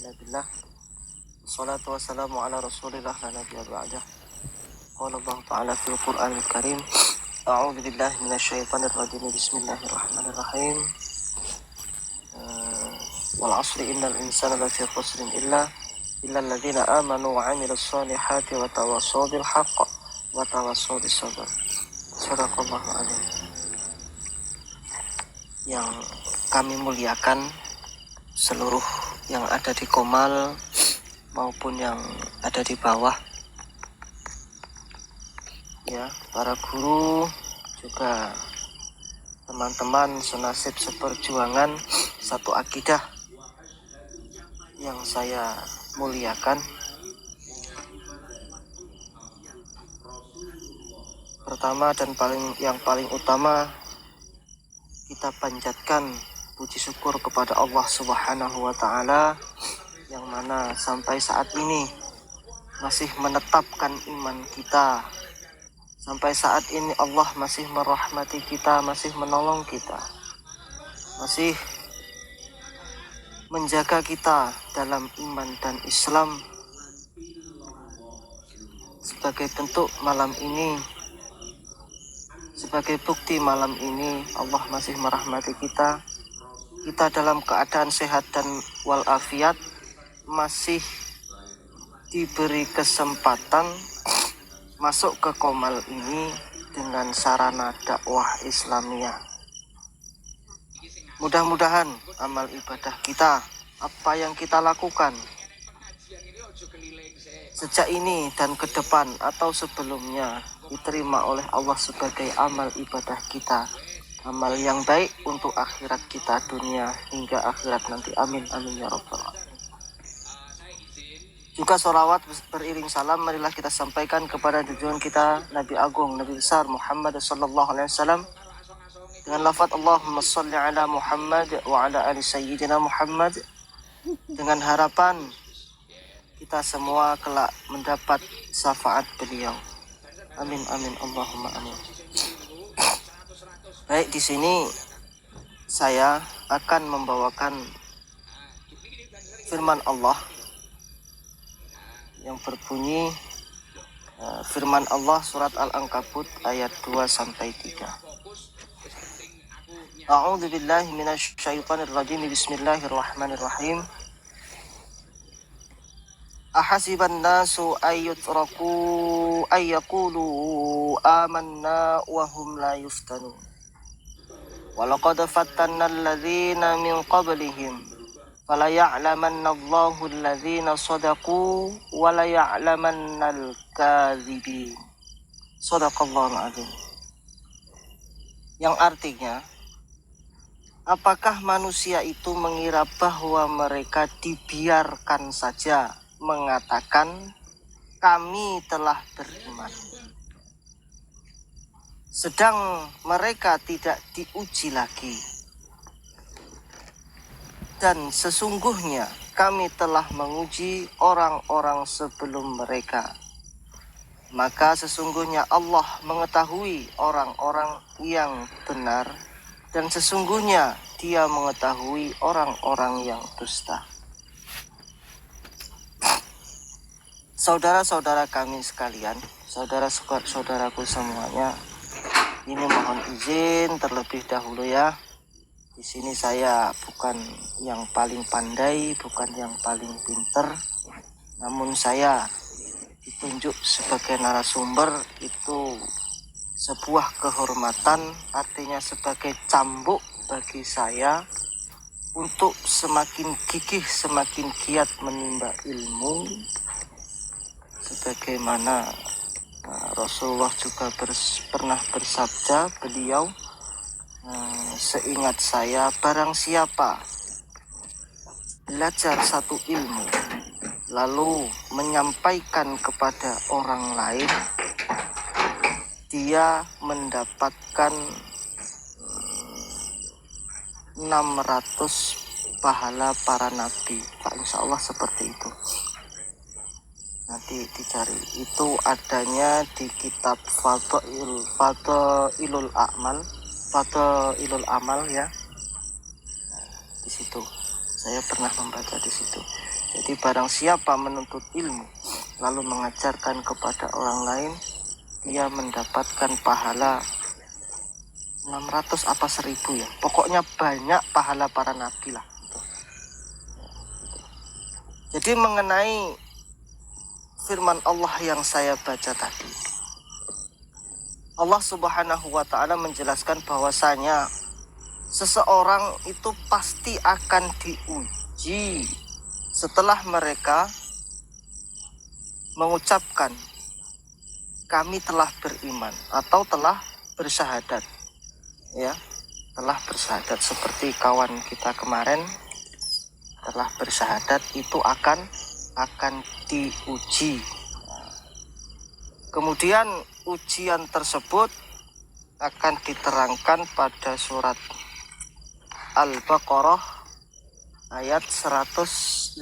Bismillah. Wassalatu wassalamu ala rasulillah la nabiyya ba'dah. Qala Allah ta'ala fil Qur'anil Karim. A'udzu billahi minasyaitonir rajim. Bismillahirrahmanirrahim. Wal 'asri innal insana lafi khusrin illa alladzina amanu wa 'amilus solihati wa tawassaw bil haqq wa tawassaw bis sabr. Shadaqallahu adzim. Yang kami muliakan seluruh yang ada di Komal maupun yang ada di bawah, ya, para guru, juga teman-teman senasib seperjuangan satu akidah yang saya muliakan. Pertama dan yang paling utama, kita panjatkan puji syukur kepada Allah Subhanahu wa Ta'ala, yang mana sampai saat ini masih menetapkan iman kita. Sampai saat ini Allah masih merahmati kita, masih menolong kita, masih menjaga kita dalam iman dan Islam. Sebagai bentuk malam ini, sebagai bukti malam ini Allah masih merahmati kita. Kita dalam keadaan sehat dan walafiat, masih diberi kesempatan masuk ke Komal ini dengan sarana dakwah Islamiyah. Mudah-mudahan amal ibadah kita, apa yang kita lakukan sejak ini dan ke depan atau sebelumnya, diterima oleh Allah sebagai amal ibadah kita, amal yang baik untuk akhirat kita, dunia hingga akhirat nanti. Amin amin ya rabbal alamin. Juga sholawat beriring salam marilah kita sampaikan kepada junjungan kita Nabi Agung, Nabi besar Muhammad sallallahu alaihi wasallam, dengan lafaz Allahumma sholli ala Muhammad wa ala ali sayyidina Muhammad, dengan harapan kita semua kelak mendapat syafaat beliau. Amin amin Allahumma amin. Baik, di sini saya akan membawakan firman Allah yang berbunyi, firman Allah surat Al-Ankabut ayat 2-3. A'udzu billahi minasyaitonir rajim. Bismillahirrahmanirrahim. Ahasiban nasu ayyutraku ayyaqulu amanna wa hum la yuftanun. Walaqad fattanna alladzina min qablihim fala ya'lamanna Allahu alladzina shadaqu wa la ya'lamannal kadzibin. Shadaqallahul adzim. Yang artinya, apakah manusia itu mengira bahwa mereka dibiarkan saja mengatakan kami telah beriman, sedang mereka tidak diuji lagi. Dan sesungguhnya kami telah menguji orang-orang sebelum mereka. Maka sesungguhnya Allah mengetahui orang-orang yang benar, dan sesungguhnya Dia mengetahui orang-orang yang dusta. Saudara-saudara kami sekalian, saudara-saudaraku semuanya, ini mohon izin terlebih dahulu ya. Di sini saya bukan yang paling pandai, bukan yang paling pinter, namun saya ditunjuk sebagai narasumber itu sebuah kehormatan, artinya sebagai cambuk bagi saya untuk semakin gigih, semakin giat menimba ilmu, sebagaimana Rasulullah juga pernah bersabda, beliau, seingat saya, barang siapa belajar satu ilmu lalu menyampaikan kepada orang lain, dia mendapatkan 600 pahala para nabi. Insya Allah seperti itu. Nanti dicari, itu adanya di kitab Fadailul Amal ya. Di situ Saya pernah membaca di situ. Jadi barang siapa menuntut ilmu lalu mengajarkan kepada orang lain, dia mendapatkan pahala 600 apa 1000 ya. Pokoknya banyak pahala para nabi lah. Jadi mengenai firman Allah yang saya baca tadi, Allah Subhanahu wa ta'ala menjelaskan bahwasanya seseorang itu pasti akan diuji setelah mereka mengucapkan kami telah beriman atau telah bersyahadat, ya, telah bersyahadat. Seperti kawan kita kemarin telah bersyahadat, itu akan diuji. Kemudian ujian tersebut akan diterangkan pada surat Al-Baqarah ayat 155.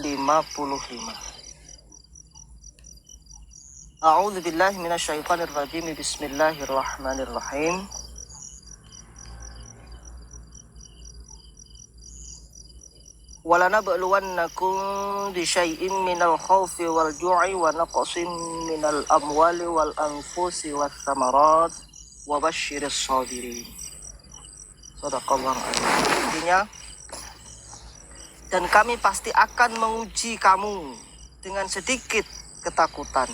A'udzu billahi minasyaitonir rajim. Bismillahirrahmanirrahim. وَلَنَبْلُوَنَّكُمْ بِشَيْءٍ مِنَ الْخَوْفِ وَالْجُوعِ وَنَقْصٍ مِنَ الْأَمْوَالِ وَالْأَنْفُسِ وَالثَّمَرَاتِ وَبَشِّرِ الصَّابِرِينَ. Shadaqallahu a'lam. Intinya, dan kami pasti akan menguji kamu dengan sedikit ketakutan,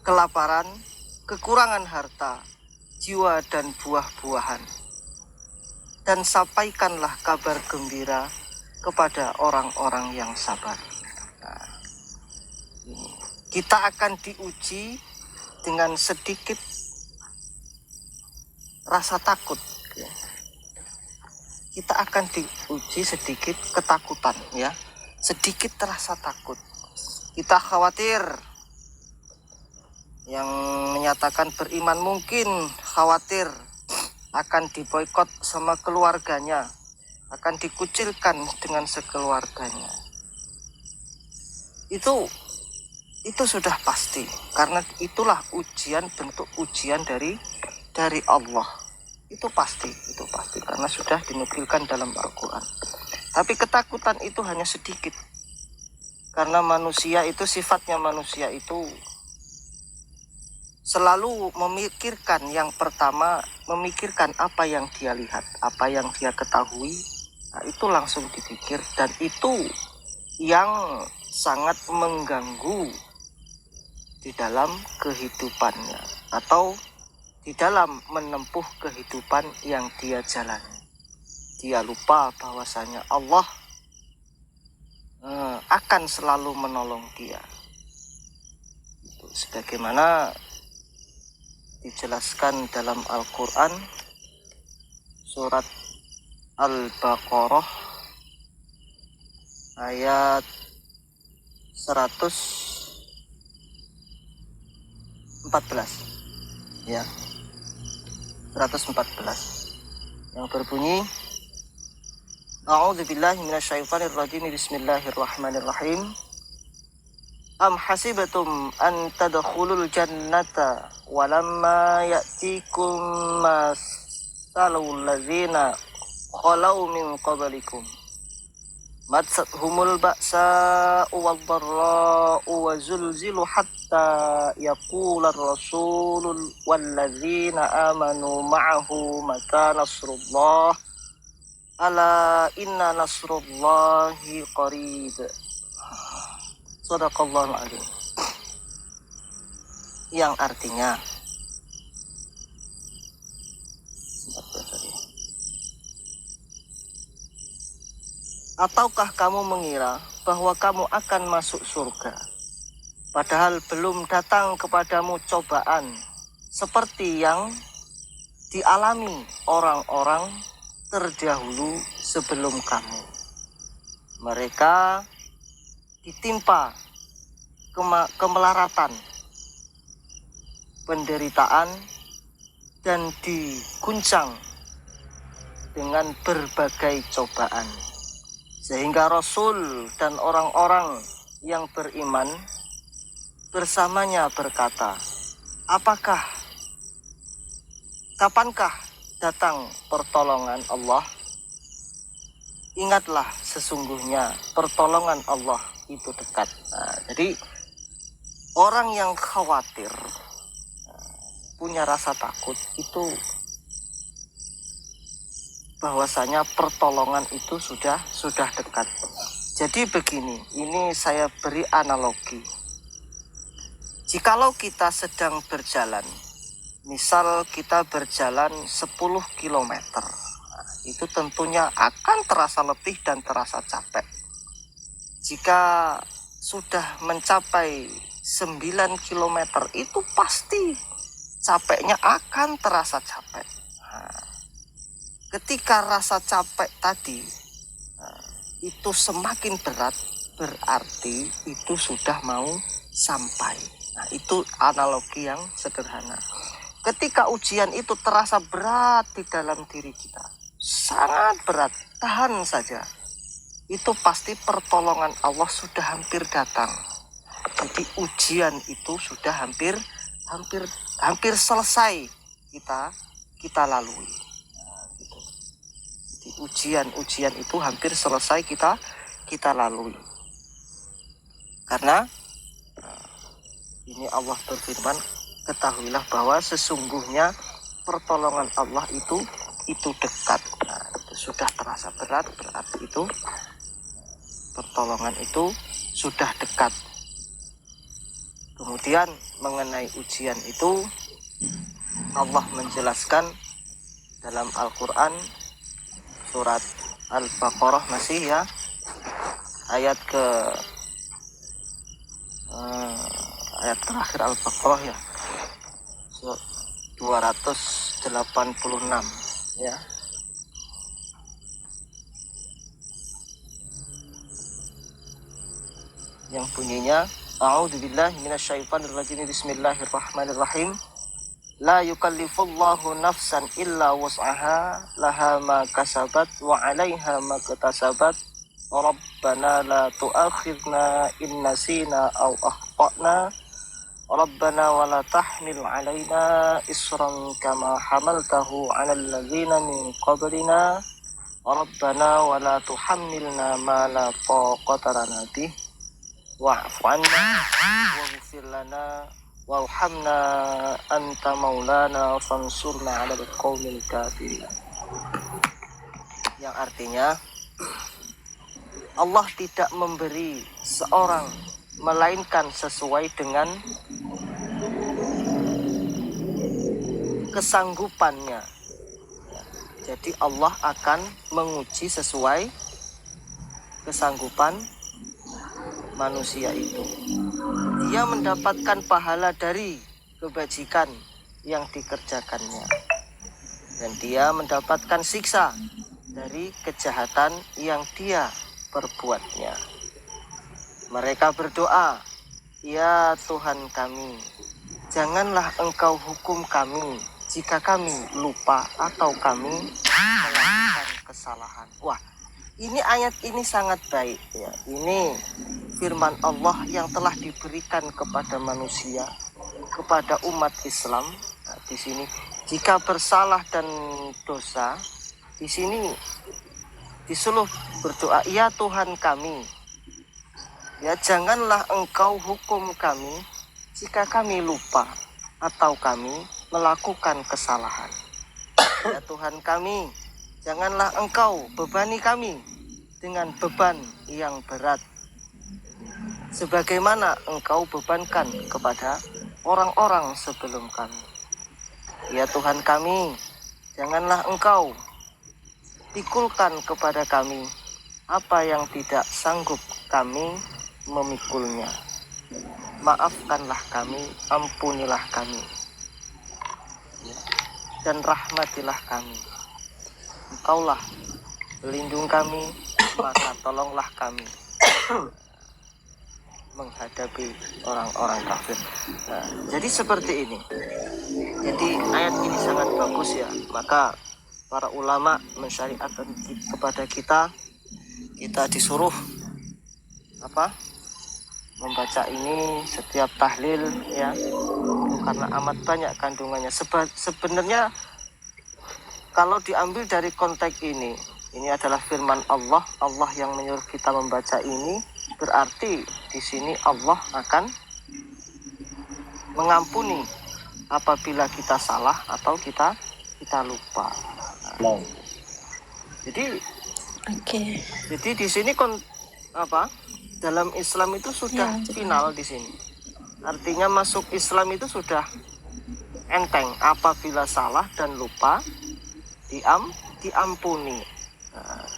kelaparan, kekurangan harta, jiwa dan buah-buahan. Dan sampaikanlah kabar gembira kepada orang-orang yang sabar. Nah, kita akan diuji dengan sedikit rasa takut. Ya. Kita akan diuji sedikit ketakutan, ya, sedikit rasa takut. Kita khawatir. Yang menyatakan beriman mungkin khawatir akan diboikot sama keluarganya, akan dikucilkan dengan sekeluarganya. Itu sudah pasti, karena itulah ujian, bentuk ujian dari Allah. Itu pasti karena sudah dinukilkan dalam Al-Quran. Tapi ketakutan itu hanya sedikit, karena manusia itu, sifatnya manusia itu selalu memikirkan, yang pertama memikirkan apa yang dia lihat, apa yang dia ketahui. Nah, itu langsung dipikir, dan itu yang sangat mengganggu di dalam kehidupannya atau di dalam menempuh kehidupan yang dia jalani. Dia lupa bahwasanya Allah akan selalu menolong dia. Itu sebagaimana dijelaskan dalam Al-Quran surat Al-Baqarah ayat 114, ya, 114, yang berbunyi, A'udzu billahi minasyaitonir rajim. Bismillahirrahmanirrahim. Am hasibtum an tadkhulul jannata walamma ya'tikum masalul ladzina khalau min qablikum matsatuhumul ba'sa'u wadh-dharra'u wa zulzilu hatta yaqula ar-rasulul walladzina amanu ma'ahu mata nasrullah ala inna nasrullahi qarib. Shadaqallahul adzim. Yang artinya, ataukah kamu mengira bahwa kamu akan masuk surga, padahal belum datang kepadamu cobaan seperti yang dialami orang-orang terdahulu sebelum kamu. Mereka ditimpa kemelaratan, penderitaan, dan diguncang dengan berbagai cobaan. Sehingga Rasul dan orang-orang yang beriman bersamanya berkata, kapankah datang pertolongan Allah? ingatlah sesungguhnya pertolongan Allah itu dekat. Jadi orang yang khawatir, punya rasa takut itu bahwasanya pertolongan itu sudah dekat. Jadi begini, ini saya beri analogi. Jikalau kita sedang berjalan, misal kita berjalan 10 km, itu tentunya akan terasa letih dan terasa capek. Jika sudah mencapai 9 km itu pasti capeknya akan terasa capek. Ketika rasa capek tadi itu semakin berat, berarti itu sudah mau sampai. Nah, itu analogi yang sederhana. Ketika ujian itu terasa berat di dalam diri kita, sangat berat, tahan saja. Itu pasti pertolongan Allah sudah hampir datang. Jadi ujian itu sudah hampir selesai kita lalui. Ujian itu hampir selesai kita lalui. Karena ini Allah berfirman, ketahuilah bahwa sesungguhnya pertolongan Allah itu dekat. Nah, itu sudah terasa berat, berarti itu pertolongan itu sudah dekat. Kemudian mengenai ujian itu Allah menjelaskan dalam Al-Quran surat Al-Baqarah masih ya, ayat terakhir Al-Baqarah ya, 286 ya. Yang bunyinya A'udzubillahi minasyaitonirrajim, bismillahirrahmanirrahim. La yukallifullahu nafsan illa wus'aha, laha ma kasabat wa 'alaiha ma iktasabat. Rabbana la tu'akhidna in nasina aw akhtana. Rabbana wa la tahmil 'alaina isran kama hamaltahu 'alal ladzina min qablina. Rabbana wa la tuhammilna ma la taqata lana bih. Wa'fu 'anna waghfir lana warhamna anta maulana fansurna 'alal qaumil kafirin. Yang artinya Allah tidak memberi seorang melainkan sesuai dengan kesanggupannya. Jadi Allah akan menguji sesuai kesanggupan manusia itu. Dia mendapatkan pahala dari kebajikan yang dikerjakannya, dan dia mendapatkan siksa dari kejahatan yang dia perbuatnya. Mereka berdoa, ya Tuhan kami, janganlah engkau hukum kami jika kami lupa atau kami melakukan kesalahan. Wah, ini ayat ini sangat baik ya. Ini firman Allah yang telah diberikan kepada manusia, kepada umat Islam. Nah, di sini jika bersalah dan dosa, di sini disuruh berdoa, ya Tuhan kami, ya janganlah engkau hukum kami jika kami lupa atau kami melakukan kesalahan. Ya Tuhan kami, janganlah engkau bebani kami dengan beban yang berat, sebagaimana engkau bebankan kepada orang-orang sebelum kami. Ya Tuhan kami, janganlah engkau pikulkan kepada kami apa yang tidak sanggup kami memikulnya. Maafkanlah kami, ampunilah kami, dan rahmatilah kami. Engkaulah pelindung kami, maka tolonglah kami menghadapi orang-orang kafir. Nah, jadi seperti ini. Jadi ayat ini sangat bagus ya. Maka para ulama mensyariatkan kepada kita disuruh membaca ini setiap tahlil ya, karena amat banyak kandungannya. Sebenarnya kalau diambil dari konteks ini ini adalah firman Allah. Allah yang menyuruh kita membaca ini, berarti di sini Allah akan mengampuni apabila kita salah atau kita lupa. Jadi jadi di sini dalam Islam itu sudah final di sini. Artinya masuk Islam itu sudah enteng, apabila salah dan lupa diampuni,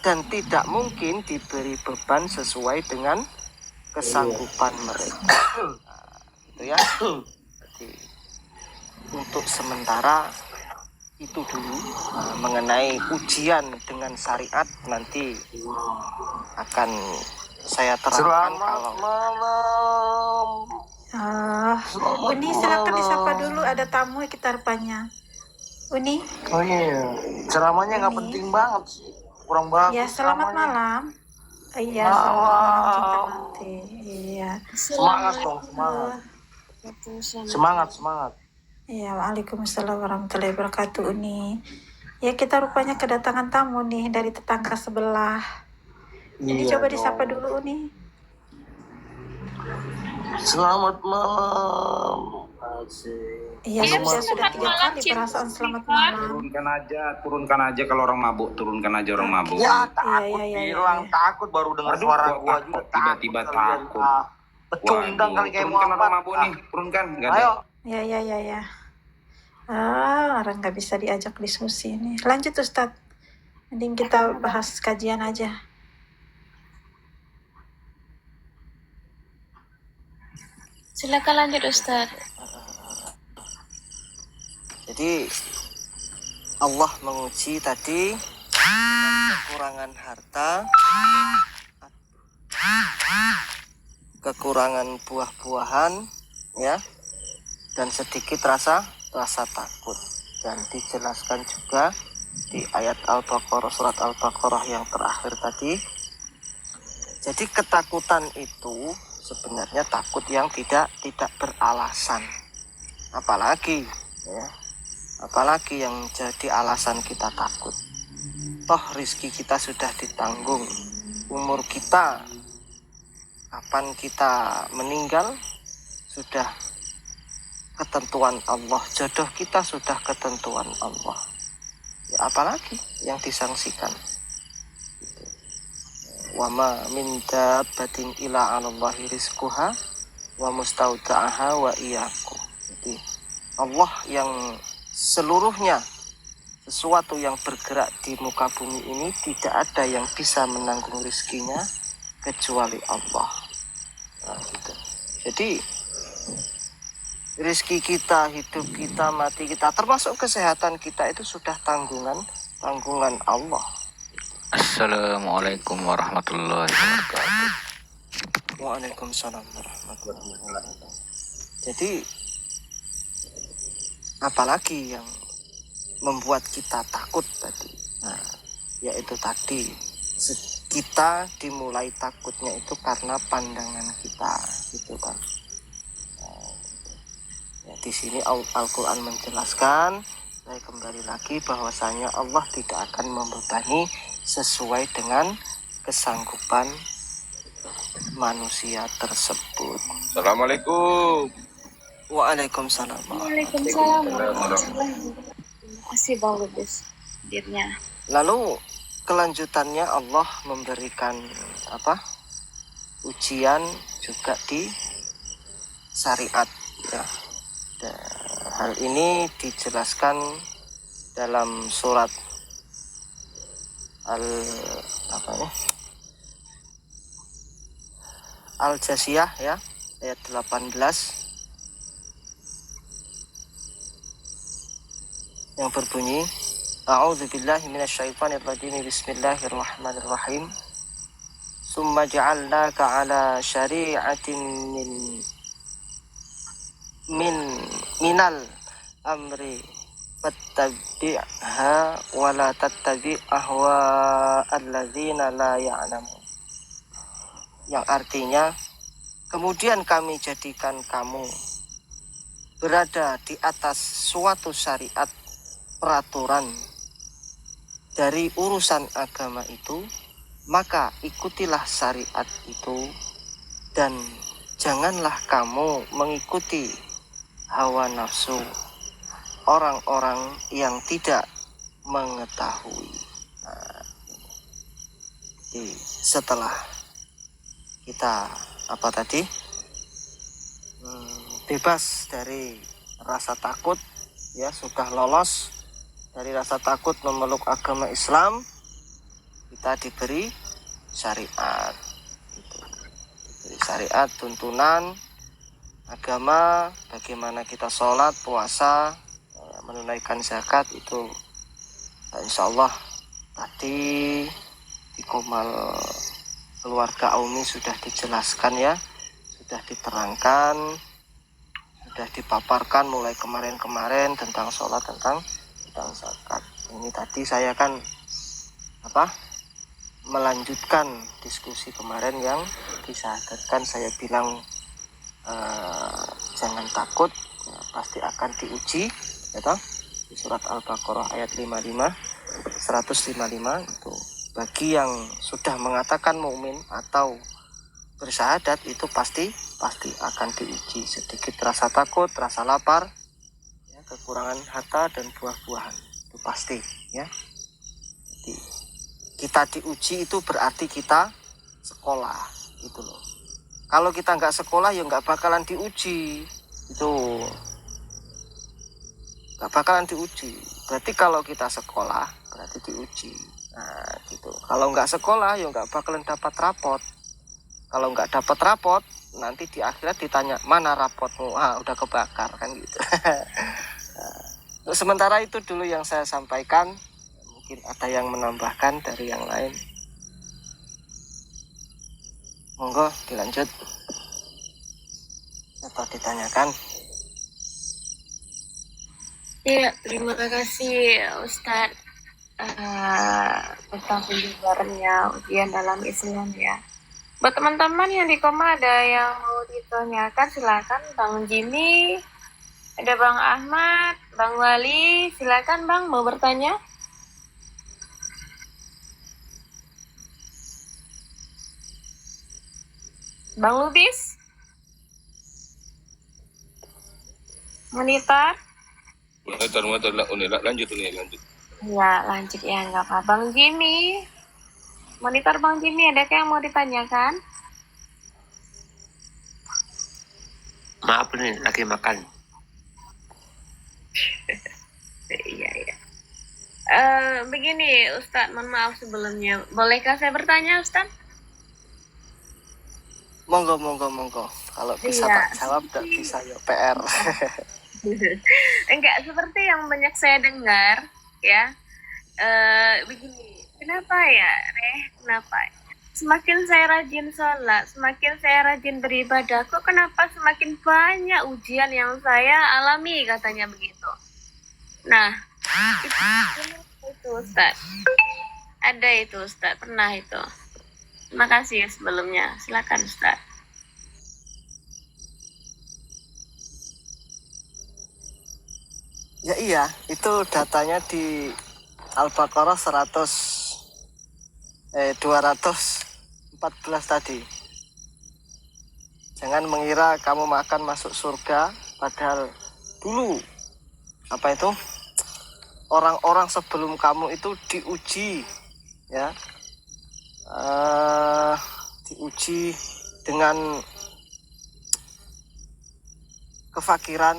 dan tidak mungkin diberi beban sesuai dengan kesanggupan mereka. Gitu ya. Jadi untuk sementara itu dulu. Mengenai ujian dengan syariat nanti akan saya terangkan. Selamat malam. Uni silakan disapa dulu, ada tamu kita rupanya. Uni. Oh iya, ceramahnya nggak penting banget sih, kurang bagus. Ya, selamat malam. Iya, selamat malam cinta mati. Iya. Semangat dong, semangat. Iya, waalaikumsalam warahmatullahi wabarakatuh, Uni. Ya, kita rupanya kedatangan tamu nih dari tetangga sebelah. Ini coba disapa dulu, Uni. Selamat malam. Iya, sudah 3 kali perasaan selamat malam. Turunkan aja kalau orang mabuk, orang mabuk. Ya, takut takut baru dengar suara gua juga. Tiba-tiba takut. Pecundang kali kayak turunkan orang Muhammad. mabuk nih, turunkan. Ayo. Ya. Orang nggak bisa diajak diskusi ini. Lanjut Ustadz. Mending kita bahas kajian aja. Silakan lanjut Ustaz. Jadi Allah menguji tadi kekurangan harta, kekurangan buah-buahan, ya, dan sedikit rasa takut. Dan dijelaskan juga di ayat Al-Baqarah, surat Al-Baqarah yang terakhir tadi. Jadi ketakutan itu sebenarnya takut yang tidak beralasan. Apalagi yang jadi alasan kita takut. Toh rizki kita sudah ditanggung. Umur kita, kapan kita meninggal, sudah ketentuan Allah. Jodoh kita sudah ketentuan Allah. Ya, apalagi yang disangsikan. Wa ma min dabbatin ila 'alallahi rizquha wa mustauda'aha wa iyyakum. Jadi Allah yang seluruhnya sesuatu yang bergerak di muka bumi ini tidak ada yang bisa menanggung rizkinya kecuali Allah. Nah, gitu. Jadi rizki kita, hidup kita, mati kita, termasuk kesehatan kita itu sudah tanggungan Allah. Assalamualaikum warahmatullahi wabarakatuh. Waalaikumsalam warahmatullahi wabarakatuh. Jadi apalagi yang membuat kita takut tadi, yaitu tadi kita dimulai takutnya itu karena pandangan kita, gitu kan. Ya, di sini Al-Quran menjelaskan, saya kembali lagi bahwasanya Allah tidak akan membebani sesuai dengan kesanggupan manusia tersebut. Assalamualaikum. Waalaikumsalam. Waalaikumsalam warahmatullahi wabarakatuh. Masih bagus dirnya. Lalu kelanjutannya Allah memberikan ujian juga di syariat, ya. Hal ini dijelaskan dalam surat Al-Jasiyah, ya, ayat 18 yang berbunyi, A'udzubillahi minasyaitonirrajim, bismillahirrahmanirrahim. Summa ja'alnaka ala syari'atin minal amri fattabi'ha wa la tattabi' ahwa alladzina la ya'lamun. Yang artinya, kemudian kami jadikan kamu berada di atas suatu syariat, peraturan, dari urusan agama itu, maka ikutilah syariat itu dan janganlah kamu mengikuti hawa nafsu orang-orang yang tidak mengetahui. Nah, jadi setelah kita bebas dari rasa takut, ya sudah lolos dari rasa takut memeluk agama Islam, kita diberi syariat, diberi syariat, tuntunan agama, bagaimana kita sholat, puasa, menunaikan zakat. Itu insya Allah tadi di Komal Keluarga Aumi sudah dijelaskan, ya, sudah diterangkan, sudah dipaparkan mulai kemarin-kemarin tentang sholat, tentang zakat. Ini tadi saya kan melanjutkan diskusi kemarin yang disadarkan. Saya bilang jangan takut, ya, pasti akan diuji, ya toh? Di surat Al-Baqarah ayat 155 itu, bagi yang sudah mengatakan mukmin atau bersyahadat itu pasti akan diuji. Sedikit rasa takut, rasa lapar, ya, kekurangan harta dan buah-buahan, itu pasti, ya. Jadi kita diuji itu berarti kita sekolah, gitu loh. Kalau kita nggak sekolah ya nggak bakalan diuji, itu nggak bakalan diuji. Berarti kalau kita sekolah berarti diuji. Nah gitu. Kalau nggak sekolah ya nggak bakalan dapat rapot. Kalau nggak dapat rapot, nanti di akhirat ditanya mana rapotmu, udah kebakar, kan gitu. Nah, sementara itu dulu yang saya sampaikan. Mungkin ada yang menambahkan dari yang lain. Monggo dilanjut atau ditanyakan. Iya, terima kasih Ustadz tentang penjabarannya ujian dalam Islam, ya. Buat teman-teman yang di koma ada yang mau ditanyakan, silakan. Bang Jimmy, ada Bang Ahmad, Bang Wali, silakan Bang mau bertanya. Bang Lubis, monitor. Monitor lanjut. Ya, lanjut ya, nggak apa. Bang Jimmy, monitor Bang Jimmy, ada yang mau ditanyakan? Maaf nih, lagi makan. Iya. Begini Ustadz, mohon maaf sebelumnya. Bolehkah saya bertanya Ustadz? Monggo. Kalau bisa Iya. tak jawab, tak bisa ya PR. Enggak, seperti yang banyak saya dengar, ya. Begini, kenapa ya, kenapa? Semakin saya rajin sholat, semakin saya rajin beribadah, kok kenapa semakin banyak ujian yang saya alami, katanya begitu. Nah, itu Ustadz. Ada itu Ustadz, pernah itu. Terima kasih sebelumnya. Silakan Ustaz. Ya iya, itu datanya di Al-Baqarah 214 tadi. Jangan mengira kamu makan masuk surga, padahal dulu orang-orang sebelum kamu itu diuji, ya. Diuji dengan kefakiran,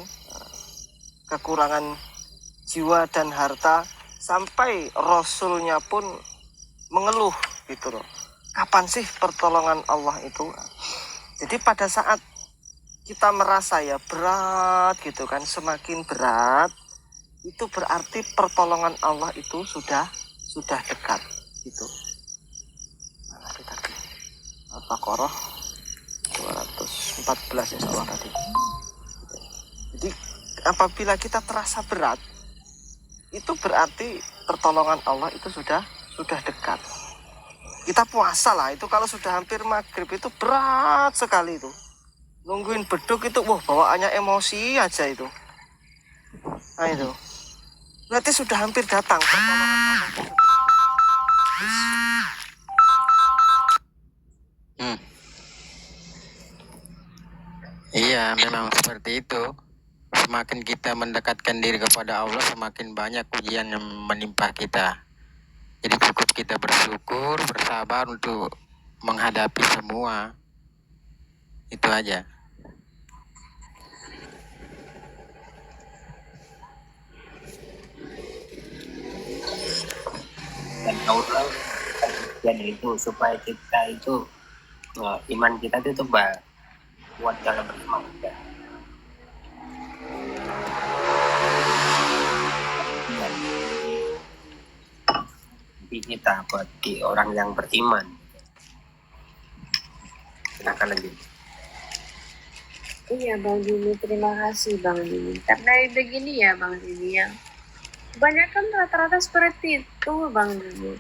kekurangan jiwa dan harta, sampai Rasulnya pun mengeluh gitu loh. Kapan sih pertolongan Allah itu? Jadi pada saat kita merasa ya berat gitu kan, semakin berat, itu berarti pertolongan Allah itu sudah dekat gitu. Al-Baqarah 214 insya Allah tadi. Jadi apabila kita terasa berat, itu berarti pertolongan Allah itu sudah dekat. Kita puasa lah, itu kalau sudah hampir maghrib itu berat sekali itu. Nungguin beduk itu, bawaannya emosi aja itu. Nah itu, berarti sudah hampir datang pertolongan Allah. Iya, memang seperti itu. Semakin kita mendekatkan diri kepada Allah, semakin banyak ujian yang menimpa kita. Jadi cukup kita bersyukur, bersabar untuk menghadapi semua. Itu aja. Dan Allah jadi itu supaya kita itu iman kita itu tebal, kuat dalam beriman kita. Jadi kita bagi orang yang beriman. Silakan lanjut. Iya Bang Dini, terima kasih Bang Dini. Karena begini ya Bang Dini ya. Kebanyakan rata-rata seperti itu Bang Dini.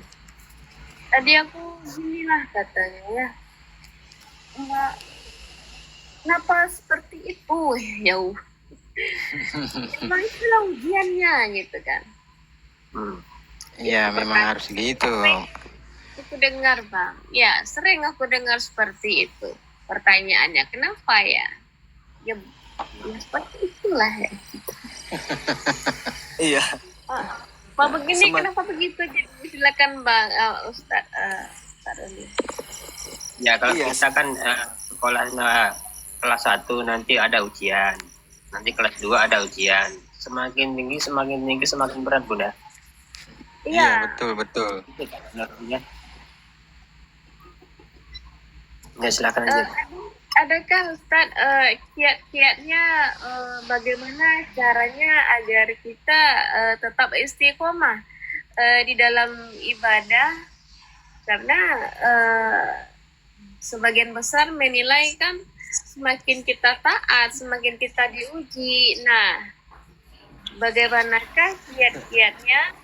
Tadi aku ginilah katanya ya. Enggak, kenapa seperti itu? Ya emang itulah ujiannya gitu kan. Iya, memang harus gitu. Aku dengar Bang, ya sering aku dengar seperti itu. Pertanyaannya kenapa ya? Ya seperti itulah ya. Iya. Pak begini kenapa begitu? Jadi silakan Bang Ustaz Roni. Ya kalau Iya. kita kan sekolahnya kelas 1 nanti ada ujian, nanti kelas 2 ada ujian. Semakin tinggi semakin berat Bunda. Iya. Betul. Itu kan menurutnya. Ya silakan aja. Adakah Ustaz kiat-kiatnya bagaimana caranya agar kita tetap istiqomah di dalam ibadah? Karena sebagian besar menilai kan semakin kita taat, semakin kita diuji. Nah, bagaimanakah kiat-kiatnya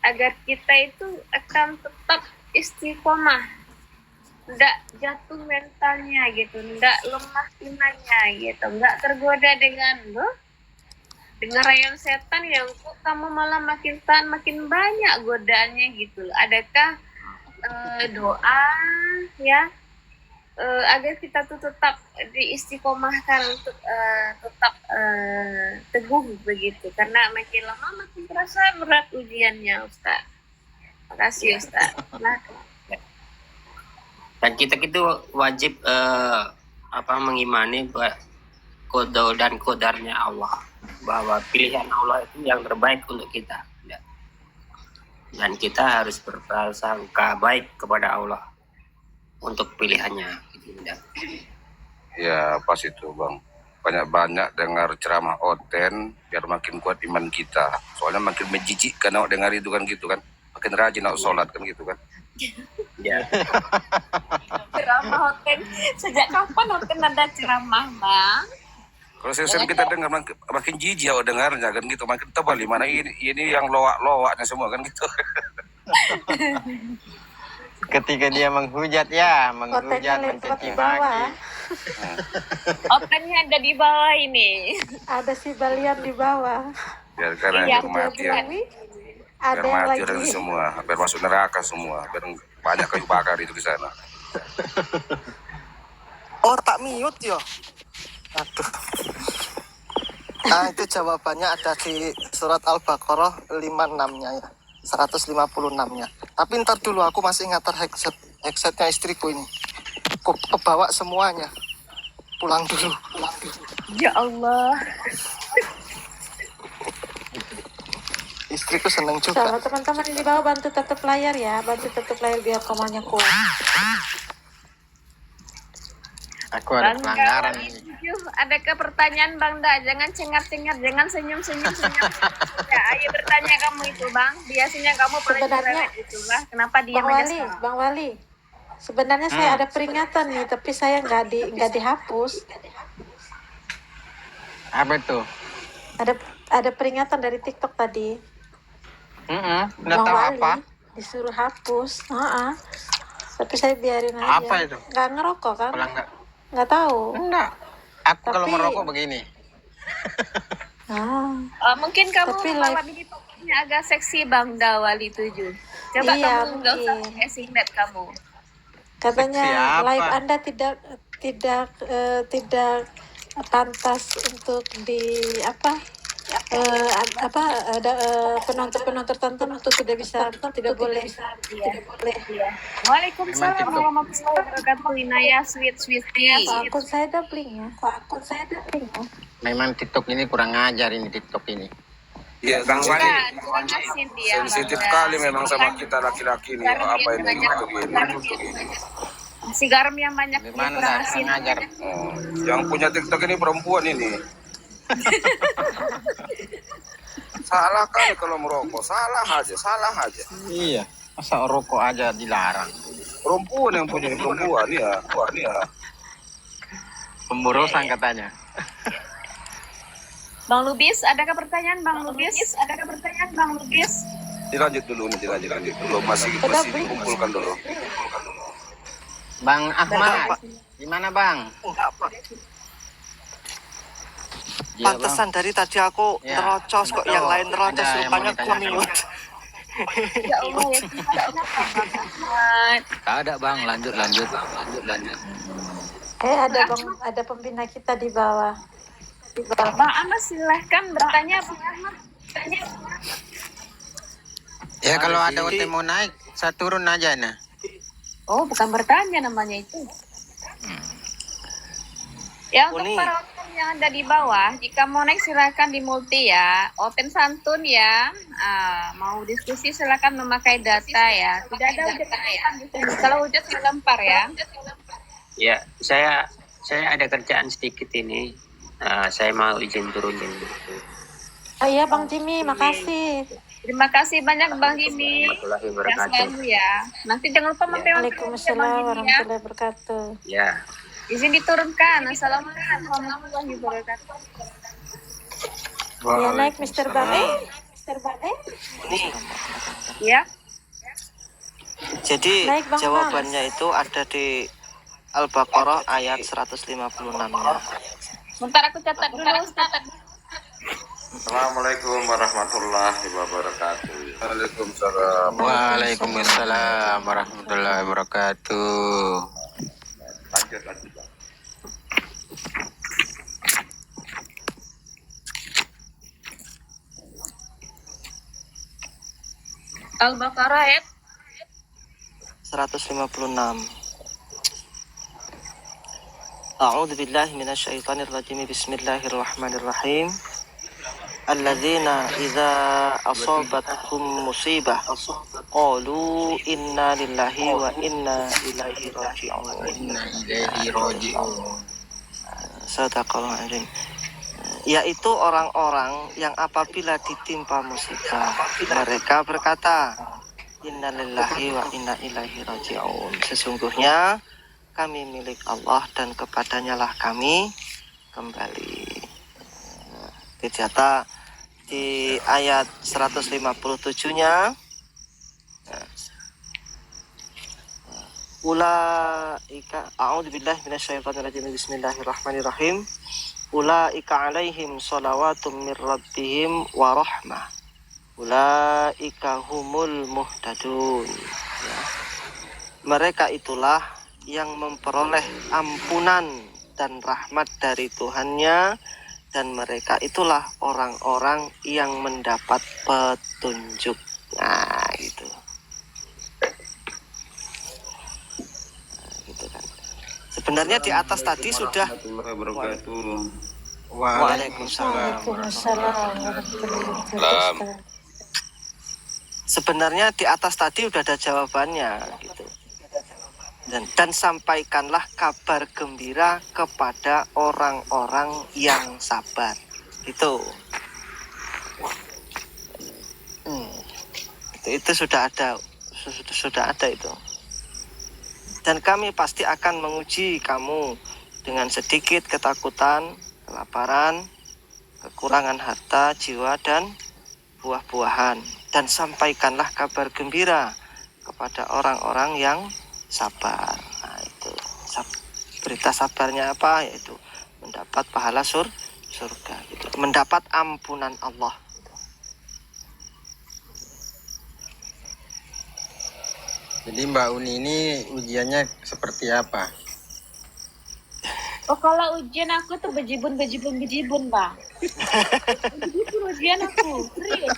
agar kita itu akan tetap istiqomah, nggak jatuh mentalnya gitu, nggak lemah imannya gitu, nggak tergoda dengan rayuan setan yang kok kamu malah makin tahan makin banyak godaannya gitu. Adakah doa ya agar kita tuh tetap diistiqomahkan untuk tetap teguh begitu, karena makin lama makin terasa berat ujiannya Ustaz. Terima kasih Ustaz. Dan kita itu wajib mengimani qada dan qadarnya Allah, bahwa pilihan Allah itu yang terbaik untuk kita. Dan kita harus berprasangka baik kepada Allah untuk pilihannya. Ya pas itu Bang. Banyak-banyak dengar ceramah Oten biar makin kuat iman kita. Soalnya makin menjijikkan nak dengar itu kan gitu kan. Makin rajin nak sholat kan gitu kan. Ya. Ceramah Oten, sejak kapan Oten ada ceramah Bang? Kalau sering kita dengar makin jijik awak dengarnya kan gitu, makin tebal di mana ini yang loak-loaknya semua kan gitu. Ketika dia menghujat ya, Otennya lewat di bawah. Otennya ada di bawah ini. Ada si Balian di bawah. Biar karena Iya, biar mati ya. Ada Biar yang mati lagi. orang semua, biar masuk neraka semua, biar banyak kayu bakar itu di sana. Oh, tak mute yo. Aduh. Nah, itu jawabannya ada di surat Al-Baqarah 56-nya ya. 156-nya. Tapi ntar dulu aku masih ngatar headsetnya istriku ini. Kebawa semuanya. Pulang dulu. Ya Allah. Istriku seneng juga. Sama teman-teman di bawah bantu tutup layar ya, bantu tutup layar biar komonya kuat. Aku ada Bang pelanggaran Dawali ini. 7, adakah pertanyaan Bang Da? Jangan cengar-cengar, jangan senyum-senyum. Ya, ayo bertanya kamu itu Bang. Biasanya kamu paling Sebenarnya- cerewet itu lah. Kenapa dia Bang Wali, sebenarnya saya ada peringatan nih, tapi saya nggak dihapus. Apa itu? Ada peringatan dari TikTok tadi. Nggak Bang tahu Wali apa. disuruh hapus. Tapi saya biarin aja. Apa itu? Nggak ngerokok kan? Pelanggar. Nggak tahu. Enggak. Aku kalau Tapi- merokok begini. Ah, mungkin kamu Tapi membawa ini topiknya agak seksi Bang Dawali 7. Coba Iya, kamu nggak usah mungkin. casing net kamu. Katanya Siapa? live Anda tidak pantas untuk di ada penonton tertentu tidak boleh. Iya. Waalaikumsalam TikTok. warahmatullahi wabarakatuh. Inaya sweet sweetie. Kok akun saya doubling ya? Memang TikTok ini kurang ajar ini TikTok ini. Iya, Kang Wali. Bukan, kurang asin dia. Sensitif Bang. kali memang sama kita laki-laki nih. Apa ini TikTok ini? Si garam yang banyak dia Memang kurang nggak asin. kurang ajar. Oh, yang punya TikTok ini perempuan ini. Salah kali kalau merokok, salah aja. Iya. Masa rokok aja dilarang? Perempuan yang punya ini, perempuan ya. Pemborosan katanya. Bang Lubis, adakah pertanyaan Bang Lubis? Dilanjut dulu. Masih dikumpulkan dulu. Bang Ahmad, gimana Bang? Iya, Pantesan dari tadi aku Ya, nerocos kok, yang lain nerocos ada yang rupanya mau ditanyakan. mute. Ya Allah ya Tuhan, kenapa Bang Ahmad? Ada bang, lanjut. Ada pembina kita di bawah. Bang Ahmad silahkan bertanya Bang Ahmad. Ya kalau ada OT mau naik, saya turun aja nah. Oh, bukan bertanya namanya itu. Ya untuk Uni. para oten yang ada di bawah, jika mau naik silakan di multi ya. Oten santun ya. Mau diskusi silakan memakai data ya. Tidak ada hujat di sini. Kalau hujat dilempar ya. Ya, saya ada kerjaan sedikit ini. Saya mau izin turun dulu. Oh iya Bang Jimmy, makasih. Terima kasih banyak Bang Jimmy. Warahmatullahi Yang wabarakatuh. selalu ya. Nanti jangan lupa mampir Bang Waalaikumsalam Jimmy ya. warahmatullahi wabarakatuh. Ya, Izin diturunkan. Assalamualaikum warahmatullahi wabarakatuh. Ya naik Mr. Babe. Ya. Jadi Baik, Bang jawabannya itu ada di Al-Baqarah ayat 156-nya. Bentar aku catat dulu Ustaz. Assalamualaikum warahmatullahi wabarakatuh. Waalaikumsalam. Waalaikumsalam warahmatullahi wabarakatuh. Lanjut. Al-Baqarah ayat 156. A'udzu billahi minasyaitonir rajim. Bismillahirrahmanirrahim. Alladzina idza asabatkum musibah qalu inna lillahi wa inna ilaihi raji'un. Ilaihi raji'un. Sadaqallahul azim. Yaitu orang-orang yang apabila ditimpa musibah mereka berkata inna lillahi wa inna ilaihi raji'un. Sesungguhnya kami milik Allah dan kepadanya lah kami kembali. Dijata di ayat 157-nya. Ulaika a'udzubillahi minasyaitonirrajim. Bismillahirrahmanirrahim. Ulaika alaihim shalawatum mir rabbihim wa rahmah. Ulaika humul muhtadun. Ya. Mereka itulah yang memperoleh ampunan dan rahmat dari Tuhannya, dan mereka itulah orang-orang yang mendapat petunjuk. Nah, gitu. Gitu kan. Sebenarnya di atas tadi sudah. Waalaikumsalam. Sebenarnya di atas tadi udah ada jawabannya gitu. Dan sampaikanlah kabar gembira kepada orang-orang yang sabar. Itu sudah ada itu. Dan kami pasti akan menguji kamu dengan sedikit ketakutan, kelaparan, kekurangan harta, jiwa, dan buah-buahan. Dan sampaikanlah kabar gembira kepada orang-orang yang sabar. Nah, itu berita sabarnya apa? Yaitu mendapat pahala surga gitu. Mendapat ampunan Allah. Jadi Mbak Uni ini ujiannya seperti apa? Oh, kalau ujian aku tuh bejibun, bang. Itu ujian aku, serius.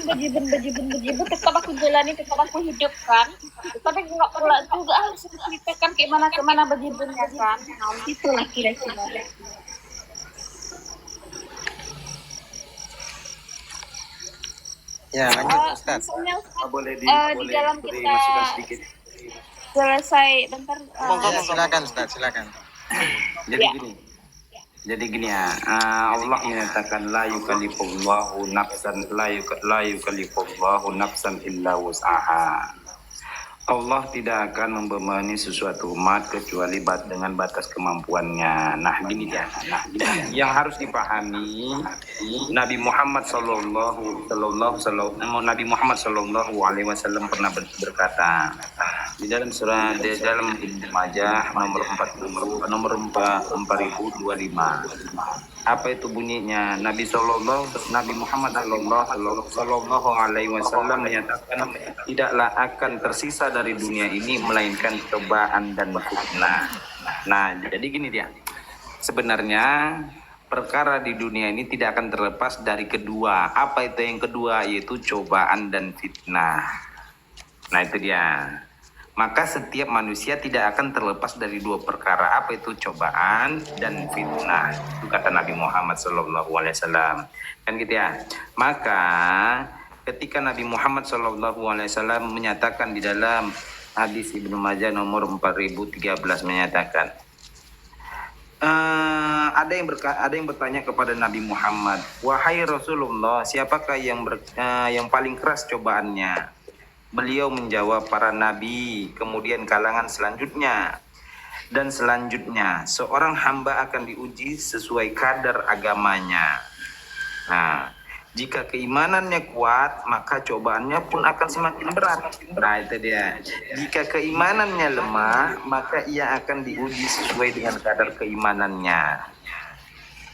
Ini bejibun, tetap aku jalani, tetap aku hidupkan. Tapi nggak pula juga harus ceritakan kemana bejibunnya kan. Nah, itulah kira-kira. Ya, lanjut Ustaz. Misalnya Boleh di dalam boleh kita masukkan sedikit. selesai, bentar. Ya, silakan Ustaz, silakan. Jadi gini ya, Allah menyatakan la yukallifullahu nafsan illa wus'aha. Allah tidak akan membebani sesuatu umat kecuali dengan batas kemampuannya. Nah, gini ya. Yang harus dipahami, Nabi Muhammad sallallahu alaihi wasallam pernah berkata di dalam Ibnu Majah nomor 4025. Apa itu bunyinya? Nabi Muhammad sallallahu alaihi wasallam menyatakan tidaklah akan tersisa dari dunia ini melainkan cobaan dan fitnah. Nah, jadi gini dia. Sebenarnya perkara di dunia ini tidak akan terlepas dari kedua. Apa itu yang kedua? Yaitu cobaan dan fitnah. Nah, itu dia. Maka setiap manusia tidak akan terlepas dari dua perkara. Apa itu cobaan dan fitnah? Itu kata Nabi Muhammad SAW. Kan gitu ya. Maka ketika Nabi Muhammad SAW menyatakan di dalam hadis Ibnu Majah nomor 4013 menyatakan, ada yang bertanya kepada Nabi Muhammad, wahai Rasulullah, siapakah yang paling keras cobaannya? Beliau menjawab, para nabi, kemudian kalangan selanjutnya, dan selanjutnya seorang hamba akan diuji sesuai kadar agamanya. Nah, jika keimanannya kuat, maka cobaannya pun akan semakin berat. Nah, itu dia. Jika keimanannya lemah, maka ia akan diuji sesuai dengan kadar keimanannya.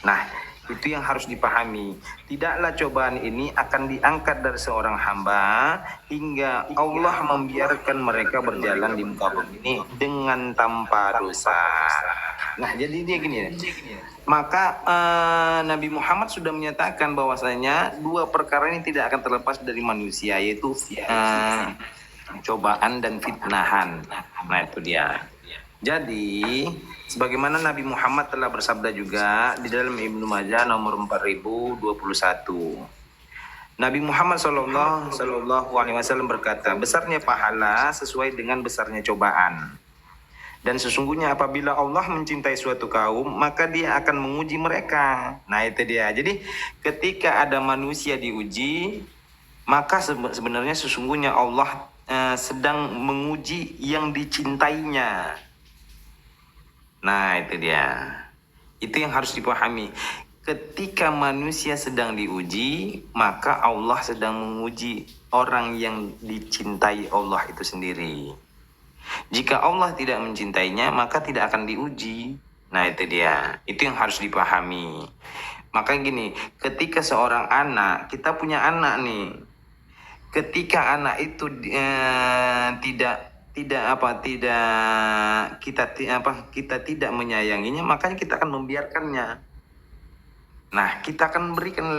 Nah, itu yang harus dipahami. Tidaklah cobaan ini akan diangkat dari seorang hamba hingga Allah membiarkan mereka berjalan di muka bumi ini dengan tanpa dosa. Nah, jadi dia gini ya. Maka Nabi Muhammad sudah menyatakan bahwasanya dua perkara ini tidak akan terlepas dari manusia, yaitu cobaan dan fitnahan. Nah, itu dia. Jadi, sebagaimana Nabi Muhammad telah bersabda juga di dalam Ibnu Majah nomor 4021. Nabi Muhammad sallallahu alaihi wasallam berkata, besarnya pahala sesuai dengan besarnya cobaan. Dan sesungguhnya apabila Allah mencintai suatu kaum, maka dia akan menguji mereka. Nah, itu dia. Jadi, ketika ada manusia diuji, maka sebenarnya sesungguhnya Allah sedang menguji yang dicintainya. Nah, itu dia. Itu yang harus dipahami. Ketika manusia sedang diuji, maka Allah sedang menguji orang yang dicintai Allah itu sendiri. Jika Allah tidak mencintainya, maka tidak akan diuji. Nah, itu dia. Itu yang harus dipahami. Maka gini, ketika seorang anak, kita punya anak nih. Ketika anak itu kita tidak menyayanginya, makanya kita akan membiarkannya. Nah, kita akan berikan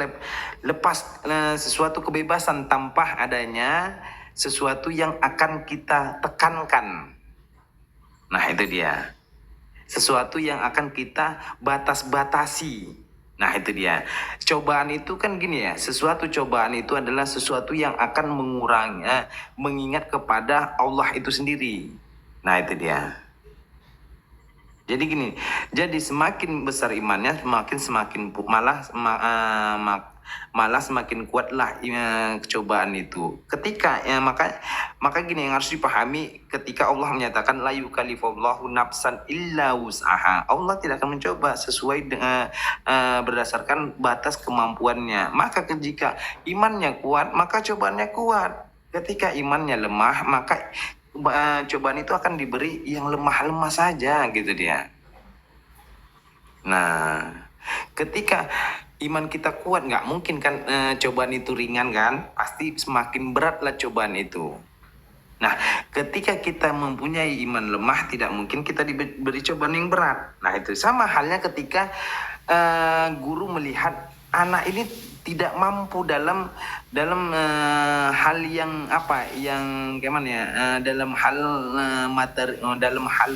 lepas sesuatu kebebasan tanpa adanya sesuatu yang akan kita tekankan. Nah, itu dia. Sesuatu yang akan kita batas-batasi. Nah, itu dia. Cobaan itu kan gini ya, sesuatu cobaan itu adalah sesuatu yang akan mengurangi, mengingat kepada Allah itu sendiri. Nah, itu dia. Jadi gini, jadi semakin besar imannya, malah semakin kuatlah cobaan itu. Ketika maka gini yang harus dipahami, ketika Allah menyatakan la yukallifullahu nafsan illa wus'aha, Allah tidak akan mencoba sesuai dengan berdasarkan batas kemampuannya. Maka jika imannya kuat, maka cobaannya kuat. Ketika imannya lemah, maka cobaan itu akan diberi yang lemah-lemah saja gitu dia. Nah, ketika iman kita kuat, nggak mungkin kan cobaan itu ringan kan, pasti semakin beratlah cobaan itu. Nah, ketika kita mempunyai iman lemah, tidak mungkin kita diberi cobaan yang berat. Nah, itu sama halnya ketika guru melihat anak ini tidak mampu dalam hal yang apa, yang gimana ya, dalam hal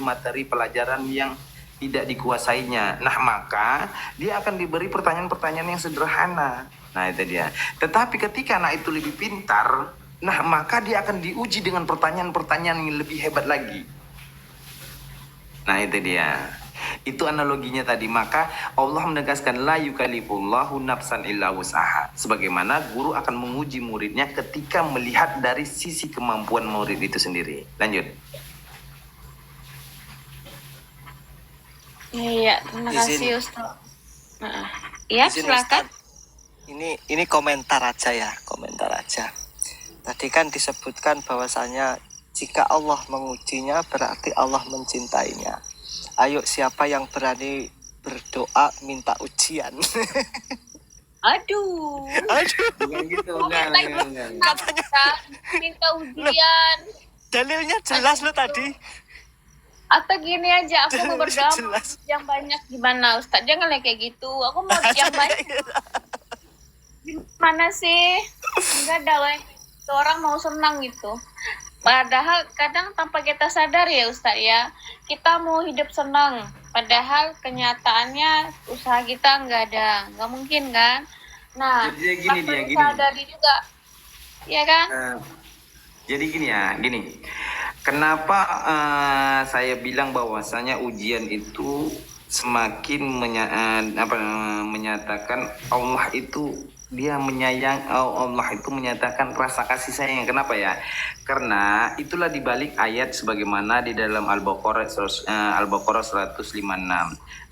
materi pelajaran yang tidak dikuasainya. Nah, maka dia akan diberi pertanyaan-pertanyaan yang sederhana. Nah, itu dia. Tetapi ketika anak itu lebih pintar, nah, maka dia akan diuji dengan pertanyaan-pertanyaan yang lebih hebat lagi. Nah, itu dia. Itu analoginya tadi. Maka Allah menegaskan la yukallifullahu nafsan illa wus'aha. Sebagaimana guru akan menguji muridnya ketika melihat dari sisi kemampuan murid itu sendiri. Lanjut. Iya, terima kasih Ustaz. Ya, Izin, silakan. Ustaz. Ini komentar aja ya, komentar aja. Tadi kan disebutkan bahwasanya jika Allah mengujinya berarti Allah mencintainya. Ayo, siapa yang berani berdoa minta ujian? Aduh. Bukan gitu, Katanya minta ujian. Dalilnya jelas lo tadi. Atau gini aja, aku mau berdoa Jelas. yang banyak gimana Ustaz? Jangan kayak gitu. Aku mau yang banyak. Gimana sih? Enggak ada lah. Orang mau senang gitu. Padahal kadang tanpa kita sadar ya Ustaz ya, kita mau hidup senang. Padahal kenyataannya usaha kita nggak mungkin kan. Nah, Jadi gini. sadari juga, ya kan? Jadi gini. Kenapa saya bilang bahwasanya ujian itu semakin menyatakan Allah itu dia menyayang, Allah itu menyatakan rasa kasih sayang. Kenapa ya? Karena itulah dibalik ayat sebagaimana di dalam Al-Baqarah 156.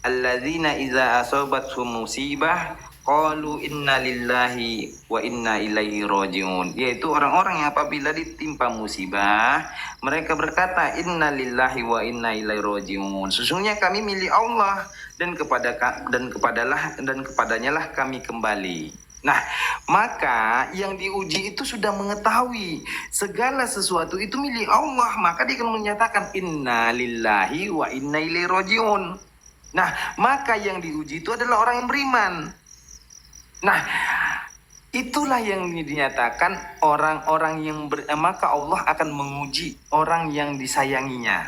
Alladzina iza asobathum musibah qalu inna lillahi wa inna ilaihi rajiun. Yaitu orang-orang yang apabila ditimpa musibah, mereka berkata inna lillahi wa inna ilaihi rajiun. Sesungguhnya kami milik Allah dan kepadanya lah kami kembali. Nah, maka yang diuji itu sudah mengetahui segala sesuatu itu milik Allah, maka dia akan menyatakan inna lillahi wa inna ilaihi rajiun. Nah, maka yang diuji itu adalah orang yang beriman. Nah, itulah yang dinyatakan orang-orang yang maka Allah akan menguji orang yang disayanginya.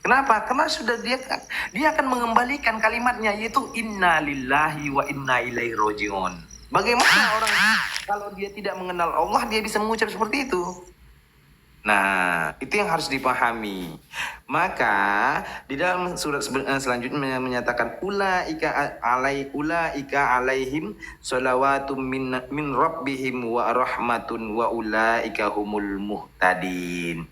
Kenapa? Karena sudah dia akan mengembalikan kalimatnya, yaitu inna lillahi wa inna ilaihi rajiun. Bagaimana orang kalau dia tidak mengenal Allah dia bisa mengucap seperti itu? Nah, itu yang harus dipahami. Maka di dalam surat selanjutnya menyatakan ulaika alaihim sholawatun min rabbihim wa rahmatun wa ulaika humul muhtadun.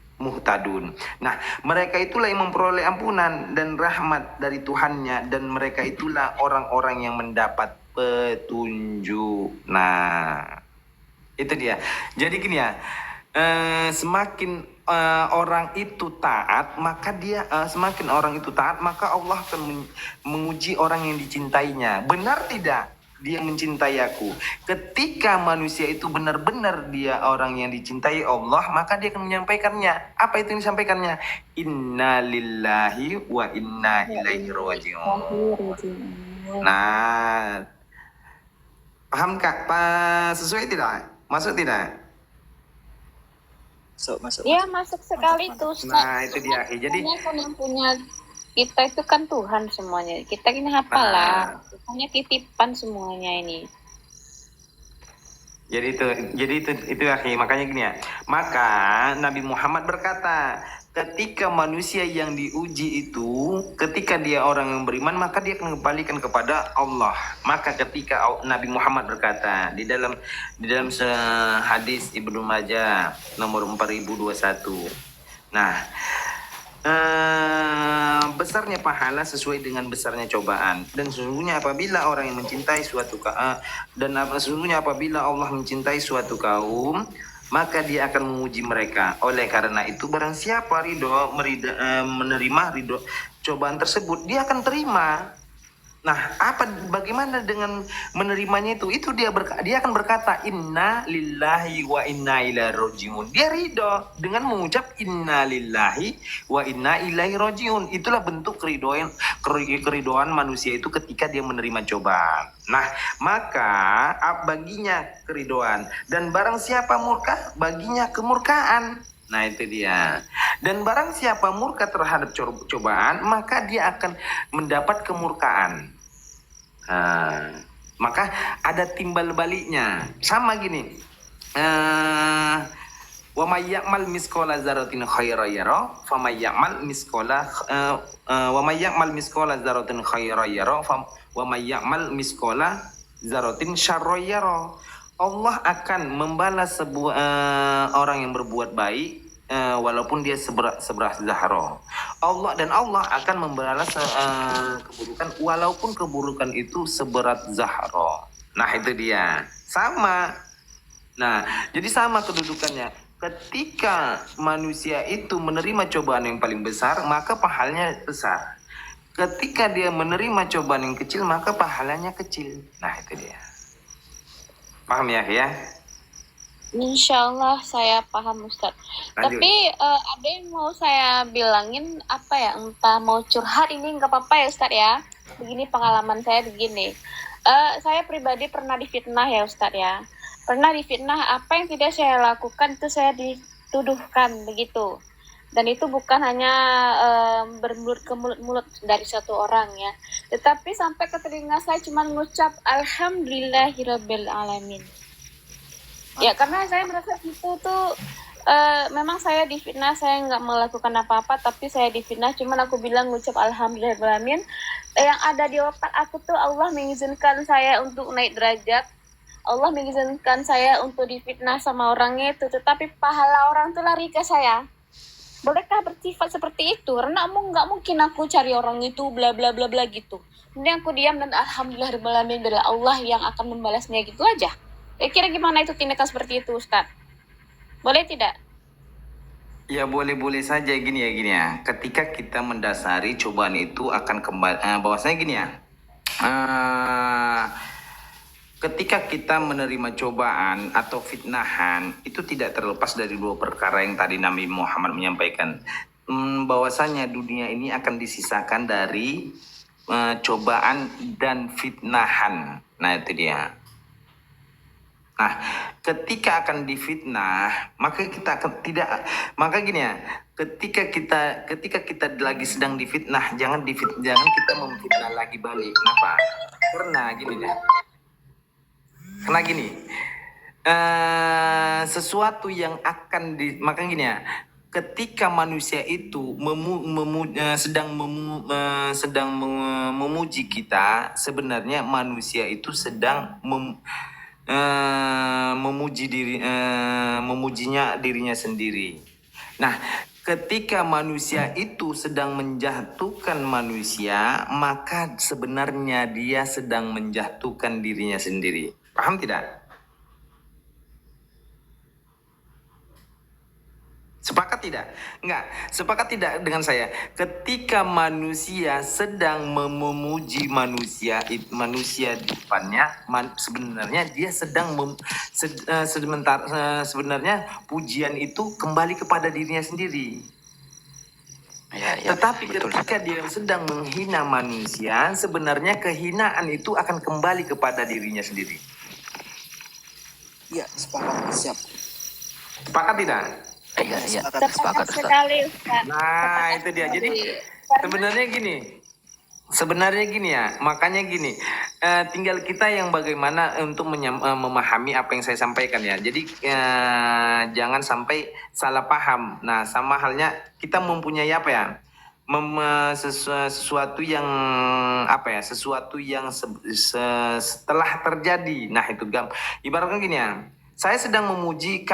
Nah, mereka itulah yang memperoleh ampunan dan rahmat dari Tuhannya, dan mereka itulah orang-orang yang mendapat petunjuk. Nah, itu dia. Jadi gini ya, semakin orang itu taat, maka Allah akan menguji orang yang dicintainya. Benar tidak dia mencintai aku? Ketika manusia itu benar-benar dia orang yang dicintai Allah, maka dia akan menyampaikannya. Apa itu yang disampaikannya? Inna lillahi wa inna ilaihi rajiun. Nah, paham Kak? Sesuai tidak? Masuk tidak? Masuk. Ya, masuk sekali tuh. Nah, itu dia. Jadi kan yang punya kita itu kan Tuhan semuanya. Kita ini apalah, hanya titipan semuanya ini. Jadi itu akhi. Makanya gini ya. Maka Nabi Muhammad berkata, ketika manusia yang diuji itu, ketika dia orang yang beriman, maka dia akan kembalikan kepada Allah. Maka ketika Nabi Muhammad berkata di dalam hadis Ibnu Majah nomor 4021. Nah, besarnya pahala sesuai dengan besarnya cobaan, dan sesungguhnya apabila orang yang mencintai sesungguhnya apabila Allah mencintai suatu kaum, maka dia akan menguji mereka. Oleh karena itu barang siapa menerima ridho cobaan tersebut, dia akan terima. Nah, bagaimana dengan menerimanya itu? Itu dia akan berkata inna lillahi wa inna ilaihi rajiun. Dia ridho dengan mengucap inna lillahi wa inna ilaihi rajiun. Itulah bentuk keridoan manusia itu ketika dia menerima cobaan. Nah, maka baginya keridoan, dan barang siapa murka, baginya kemurkaan. Nah, itu dia. Dan barang siapa murka terhadap cobaan, maka dia akan mendapat kemurkaan. Maka ada timbal baliknya. Sama gini. Wa may ya'mal misqala dzarratin khairan yara, fa may ya'mal misqala wa may ya'mal misqala dzarratin khairan yara, wa may ya'mal misqala dzarratin syarran yara. Allah akan membalas sebuah orang yang berbuat baik walaupun dia seberat zahra. Allah akan membalas keburukan walaupun keburukan itu seberat zahra. Nah, itu dia. Sama. Nah, jadi sama kedudukannya. Ketika manusia itu menerima cobaan yang paling besar, maka pahalanya besar. Ketika dia menerima cobaan yang kecil, maka pahalanya kecil. Nah, itu dia. Paham ya? Insya Allah saya paham Ustadz. Lanjut. Tapi ada yang mau saya bilangin apa ya, entah mau curhat ini nggak apa-apa ya Ustadz ya. Begini pengalaman saya begini. Saya pribadi pernah difitnah ya Ustadz ya. Pernah difitnah, apa yang tidak saya lakukan itu saya dituduhkan begitu. Dan itu bukan hanya bermulut ke mulut dari satu orang ya. Tetapi sampai ke telinga saya cuma mengucap Alhamdulillahirabbil alamin. Ya karena saya merasa itu tuh memang saya difitnah, saya nggak melakukan apa-apa, tapi saya difitnah, cuman aku bilang ngucap alhamdulillahirrahmanirrahim. Yang ada di otak aku tuh Allah mengizinkan saya untuk naik derajat, Allah mengizinkan saya untuk difitnah sama orangnya itu, tetapi pahala orang tuh lari ke saya. Bolehkah bersifat seperti itu? Karena nggak mungkin aku cari orang itu bla bla bla bla gitu. Kemudian aku diam dan alhamdulillahirrahmanirrahim adalah Allah yang akan membalasnya gitu aja. Kira gimana itu tindakan seperti itu, Ustaz? Boleh tidak? Ya boleh-boleh saja gini ya. Ketika kita mendasari cobaan itu akan kembali, bahwasanya gini ya. Ketika kita menerima cobaan atau fitnahan, itu tidak terlepas dari dua perkara yang tadi Nabi Muhammad menyampaikan. Bahwasanya dunia ini akan disisakan dari cobaan dan fitnahan. Nah, itu dia. Nah, ketika akan difitnah, maka kita akan ketika kita lagi sedang difitnah, jangan kita memfitnah lagi balik. Kenapa? Karena gini, sesuatu yang akan ketika manusia itu sedang memuji kita, sebenarnya manusia itu sedang memujinya dirinya sendiri. Nah, ketika manusia itu sedang menjatuhkan manusia, maka sebenarnya dia sedang menjatuhkan dirinya sendiri. Paham tidak? Sepakat tidak? Enggak. Sepakat tidak dengan saya? Ketika manusia sedang memuji manusia di depannya, sebenarnya dia sedang sebenarnya pujian itu kembali kepada dirinya sendiri. Ya, tetapi betul. Ketika dia sedang menghina manusia, sebenarnya kehinaan itu akan kembali kepada dirinya sendiri. Ya, sepakat, siap. Sepakat tidak? Iya, Sepakat sekali, Ustaz. Nah, itu dia. Jadi sebenarnya gini ya, makanya gini, tinggal kita yang bagaimana untuk memahami apa yang saya sampaikan ya. Jadi jangan sampai salah paham. Nah, sama halnya kita mempunyai sesuatu yang setelah terjadi. Nah, itu ibaratkan gini ya. Saya sedang memuji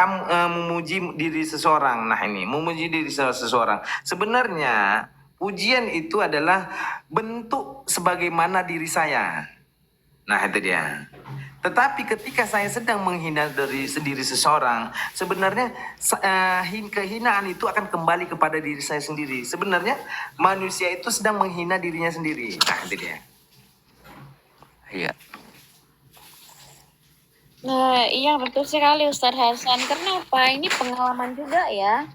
diri seseorang. Nah, ini memuji diri seseorang. Sebenarnya pujian itu adalah bentuk sebagaimana diri saya. Nah, itu dia. Tetapi ketika saya sedang menghina diri seseorang, sebenarnya kehinaan itu akan kembali kepada diri saya sendiri. Sebenarnya manusia itu sedang menghina dirinya sendiri. Nah, itu dia. Iya. Nah, iya betul sekali Ustadz Hasan. Kenapa? Ini pengalaman juga ya.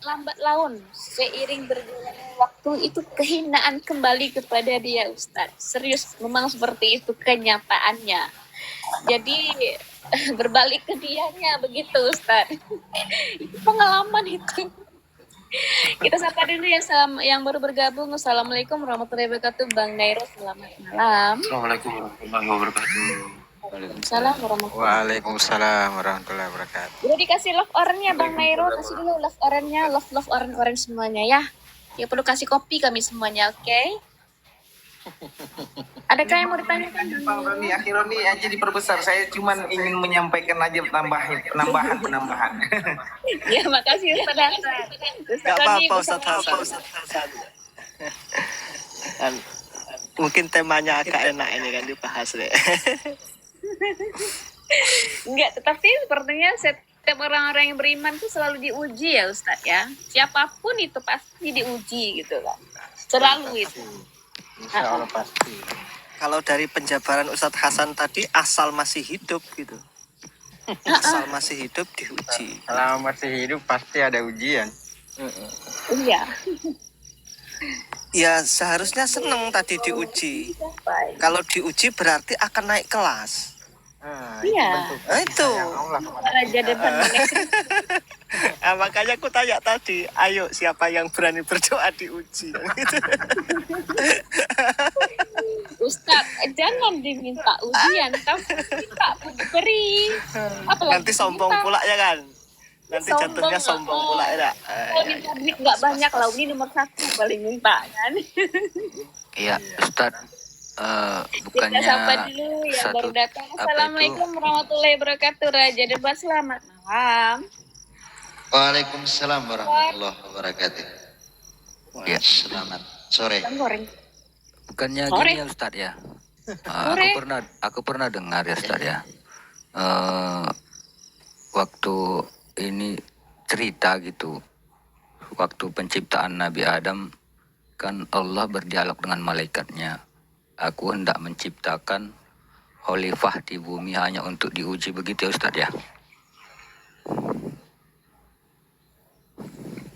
Lambat laun, seiring berjalannya waktu itu kehinaan kembali kepada dia Ustadz. Serius, memang seperti itu kenyataannya. Jadi berbalik ke dianya begitu Ustadz. Itu pengalaman itu. Kita sapa dulu yang baru bergabung. Assalamualaikum warahmatullahi wabarakatuh. Bang Nairo, selamat malam. Assalamualaikum warahmatullahi wabarakatuh. Waalaikumsalam warahmatullahi Waalaikumsalam warahmatullahi wabarakatuh. Udah dikasih love orange-nya Bang Nairo, kasih dulu love orange-nya, love orange semuanya ya. Ya perlu kasih kopi kami semuanya, oke? Adakah yang mau ditanyakan? Bang Roni, akhir Roni aja diperbesar. Saya cuma ingin menyampaikan aja penambahan. Ya makasih Ustaz Hasan. Gak apa-apa Ustaz Hasan. Dan mungkin temanya agak enak ini kan dibahas deh. Enggak, tetapi sepertinya setiap orang-orang yang beriman itu selalu diuji ya Ustaz ya. Siapapun itu pasti diuji gitu loh. Selalu itu. Insya Allah pasti. Kalau dari penjabaran Ustadz Hasan tadi asal masih hidup gitu. Asal masih hidup diuji. Selama masih hidup pasti ada ujian. Iya. Ya seharusnya seneng tadi diuji. Kalau diuji berarti akan naik kelas. Iya. Itu. Raja depan Nah, makanya aku tanya tadi, ayo siapa yang berani berdoa diuji? Ustadz, jangan diminta ujian, tapi minta beri. Nanti sombong pula ya kan? Nanti jatuhnya sombong pula ya. Kalau minta duit nggak banyak lah, ini nomor 1 paling minta kan. Iya, Ustadz. Bukannya Kita sapa dulu yang baru datang. Assalamualaikum warahmatullahi wabarakatuh. Raja Debat, selamat malam. Waalaikumsalam warahmatullahi wabarakatuh. Ya. Selamat sore. Bang goreng. Bukannya Sore. gini ya Ustadz ya. Sore. Aku pernah dengar ya Ustadz ya. Waktu ini cerita gitu. Waktu penciptaan Nabi Adam kan Allah berdialog dengan malaikatnya. Aku hendak menciptakan khalifah di bumi hanya untuk diuji, begitu ya Ustadz ya.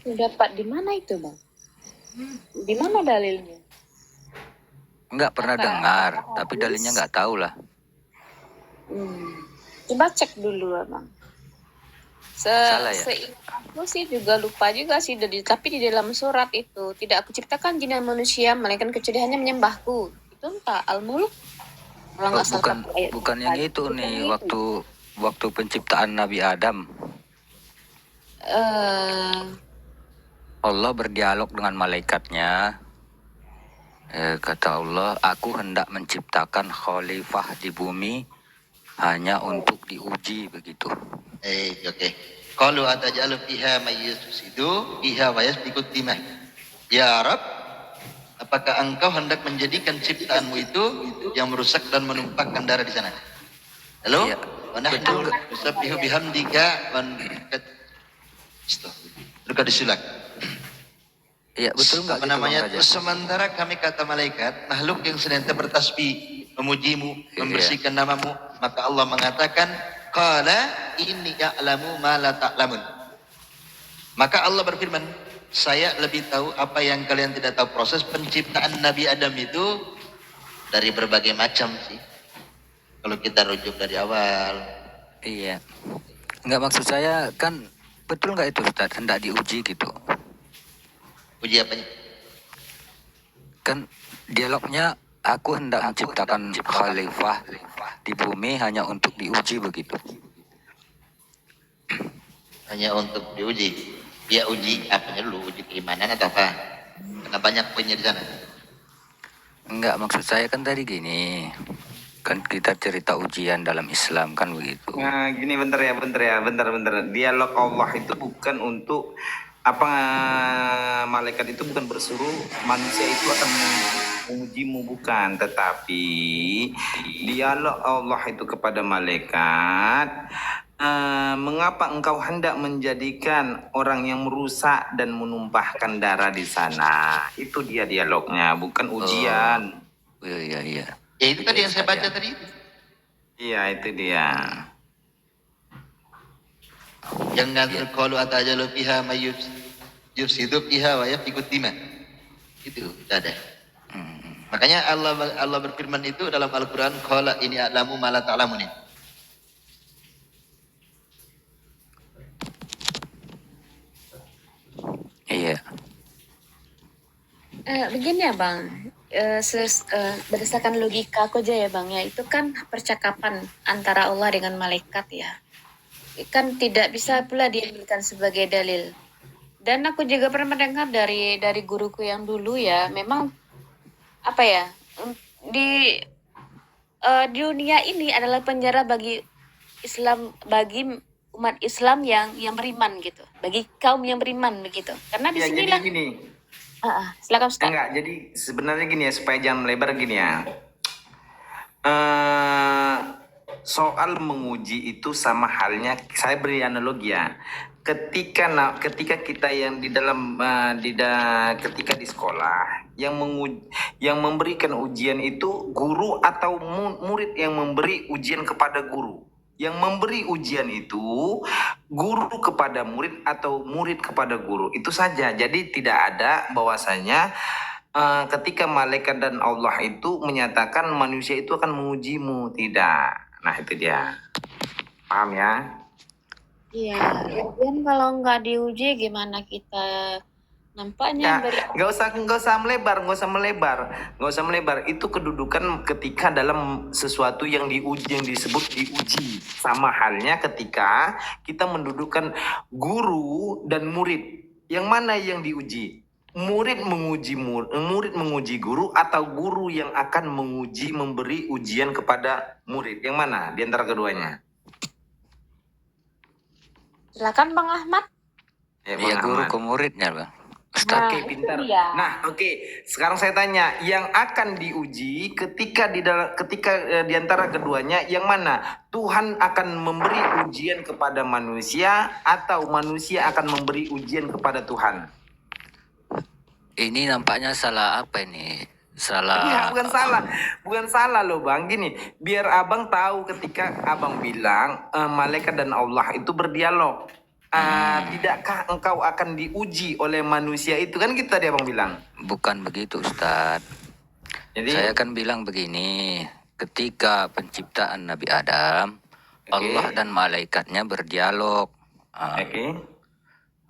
Dapat di mana itu bang? Di mana dalilnya? Enggak pernah dengar, tapi dalilnya enggak tahu lah. Coba cek dulu abang. Salah ya? Seingat aku sih juga lupa juga sih, tapi di dalam surat itu tidak aku ciptakan jin dan manusia, melainkan kecuali hanya menyembahku. Itu entah Al-Mulk. Kalau nggak salah satu ayat. Bukan yang itu Bukan nih, yang waktu penciptaan Nabi Adam. Allah berdialog dengan malaikatnya. Kata Allah, aku hendak menciptakan khalifah di bumi hanya untuk diuji, begitu. Oke. Qalu atajalu fiha may yufsidu fiha wa yasfiku dimah. Ya Rabb, apakah engkau hendak menjadikan ciptaanmu itu yang merusak dan menumpahkan darah di sana? Halo? Iya. Wa nahnu nusabbihu bihamdika wa Luka disulak. Iya, betul enggak Apa gitu, namanya? Bang Raja? Sementara kami kata malaikat, makhluk yang senantiasa bertasbih, memujimu, membersihkan namamu, maka Allah mengatakan, qala inni ya'lamu ma la ta'lamun. Maka Allah berfirman, saya lebih tahu apa yang kalian tidak tahu. Proses penciptaan Nabi Adam itu dari berbagai macam sih. Kalau kita rujuk dari awal. Iya. Enggak, maksud saya kan betul enggak itu Ustaz, hendak diuji gitu. Uji apanya? Kan dialognya aku hendak menciptakan khalifah di bumi hanya untuk diuji, begitu. Hanya untuk diuji. Ya uji apanya dulu, uji keimanan atau apa? Karena banyak poinnya di sana. Enggak, maksud saya kan tadi gini. Kan kita cerita ujian dalam Islam kan begitu. Nah, gini bentar. Dialog Allah itu bukan untuk malaikat itu bukan bersuruh manusia itu akan mengujimu, bukan, tetapi dialog Allah itu kepada malaikat, mengapa engkau hendak menjadikan orang yang merusak dan menumpahkan darah di sana? Itu dia dialognya, bukan ujian. Iya. Ya itu tadi yang saya baca tadi itu. Iya, itu dia. Jangan qalu atajalu fiha yufsidu fiha wa yaftiku dima. Itu ada. Makanya Allah berfirman itu dalam Al-Qur'an, qala ini a'lamu ma la ta'lamun. Iya. Begini ya Bang, berdasarkan logika aku aja ya Bang ya, itu kan percakapan antara Allah dengan malaikat ya, kan tidak bisa pula diambilkan sebagai dalil. Dan aku juga pernah mendengar dari guruku yang dulu ya, memang apa ya, di dunia ini adalah penjara bagi Islam, bagi umat Islam yang beriman gitu, bagi kaum yang beriman begitu. Karena di Ya, jadi sinilah. gini. Silakan Ustaz. Enggak, jadi sebenarnya gini ya, supaya jangan melebar gini ya. Soal menguji itu sama halnya, saya beri analogi ya. Ketika kita yang di dalam ketika di sekolah yang memberikan ujian itu guru atau murid yang memberi ujian kepada guru. Yang memberi ujian itu guru kepada murid atau murid kepada guru. Itu saja. Jadi tidak ada bahwasanya ketika malaikat dan Allah itu menyatakan manusia itu akan mengujimu. Tidak. Nah itu dia. Paham ya? Iya, kemudian kalau nggak diuji gimana kita nampaknya Ya, nggak usah melebar. Itu kedudukan ketika dalam sesuatu yang diuji, yang disebut diuji. Sama halnya ketika kita mendudukkan guru dan murid. Yang mana yang diuji? Murid menguji guru atau guru yang akan memberi ujian kepada murid? Yang mana di antara keduanya? silakan Bang Ahmad. Ya, Iya, Bang guru Ahmad. ke muridnya, Bang. Oke, itu pintar. dia. Nah, oke. Sekarang saya tanya, yang akan diuji ketika di antara keduanya, yang mana? Tuhan akan memberi ujian kepada manusia atau manusia akan memberi ujian kepada Tuhan? Ini nampaknya salah apa ini? Iya, bukan salah loh Bang. Gini, biar abang tahu ketika abang bilang malaikat dan Allah itu berdialog. Tidakkah engkau akan diuji oleh manusia itu? Kan gitu tadi abang bilang. Bukan begitu, Ustadz. Jadi, Saya kan bilang begini, ketika penciptaan Nabi Adam, Allah dan malaikatnya berdialog. oke.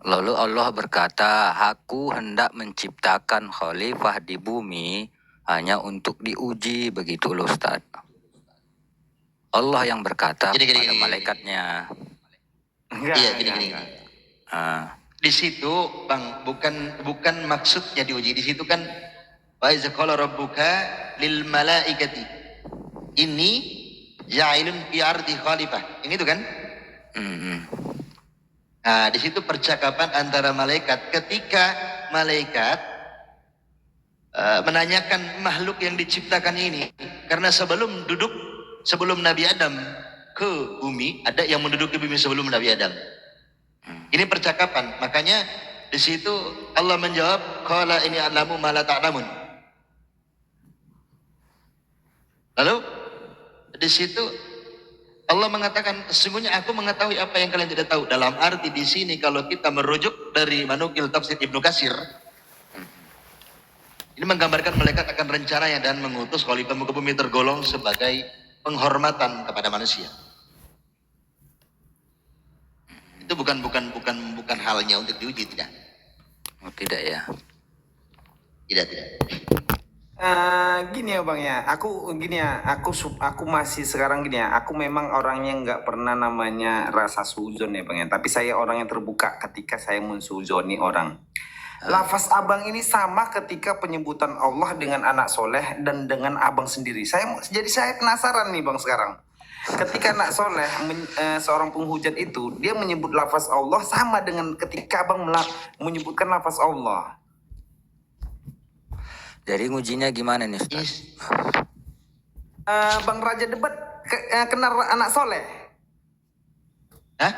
Lalu Allah berkata, aku hendak menciptakan khalifah di bumi hanya untuk diuji, begitu loh Ustaz. Allah yang berkata Gini. kepada malaikatnya. Enggak, Iya, enggak, gini. enggak. Di situ Bang, bukan maksudnya diuji. Di situ kan wa iza qala rabbuka lil malaikati inni ja'ilun fi ardi khalifah. Yang itu kan? Nah, di situ percakapan antara malaikat ketika malaikat menanyakan makhluk yang diciptakan ini, karena sebelum Nabi Adam ke bumi, ada yang menduduki bumi sebelum Nabi Adam. Ini percakapan, makanya di situ Allah menjawab, qala ini a'lamu ma la ta'lamun. Lalu di situ Allah mengatakan, sesungguhnya aku mengetahui apa yang kalian tidak tahu. Dalam arti di sini kalau kita merujuk dari manukil tafsir Ibnu Katsir, ini menggambarkan malaikat akan rencananya dan mengutus khalifah ke bumi tergolong sebagai penghormatan kepada manusia. Itu bukan halnya untuk diuji, tidak. Oh, tidak ya. Tidak. Gini ya Bang ya, aku masih sekarang gini ya, aku memang orangnya nggak pernah namanya rasa suzon ya Bang ya, tapi saya orang yang terbuka ketika saya mensuzoni orang. Lafaz abang ini sama ketika penyebutan Allah dengan anak soleh dan dengan abang sendiri. Jadi saya penasaran nih Bang sekarang. Ketika anak soleh, seorang penghujat itu, dia menyebut lafaz Allah sama dengan ketika abang menyebutkan lafaz Allah. Jadi ngujinya gimana nih Ustaz? Bang Raja Debat kenal anak soleh? Hah?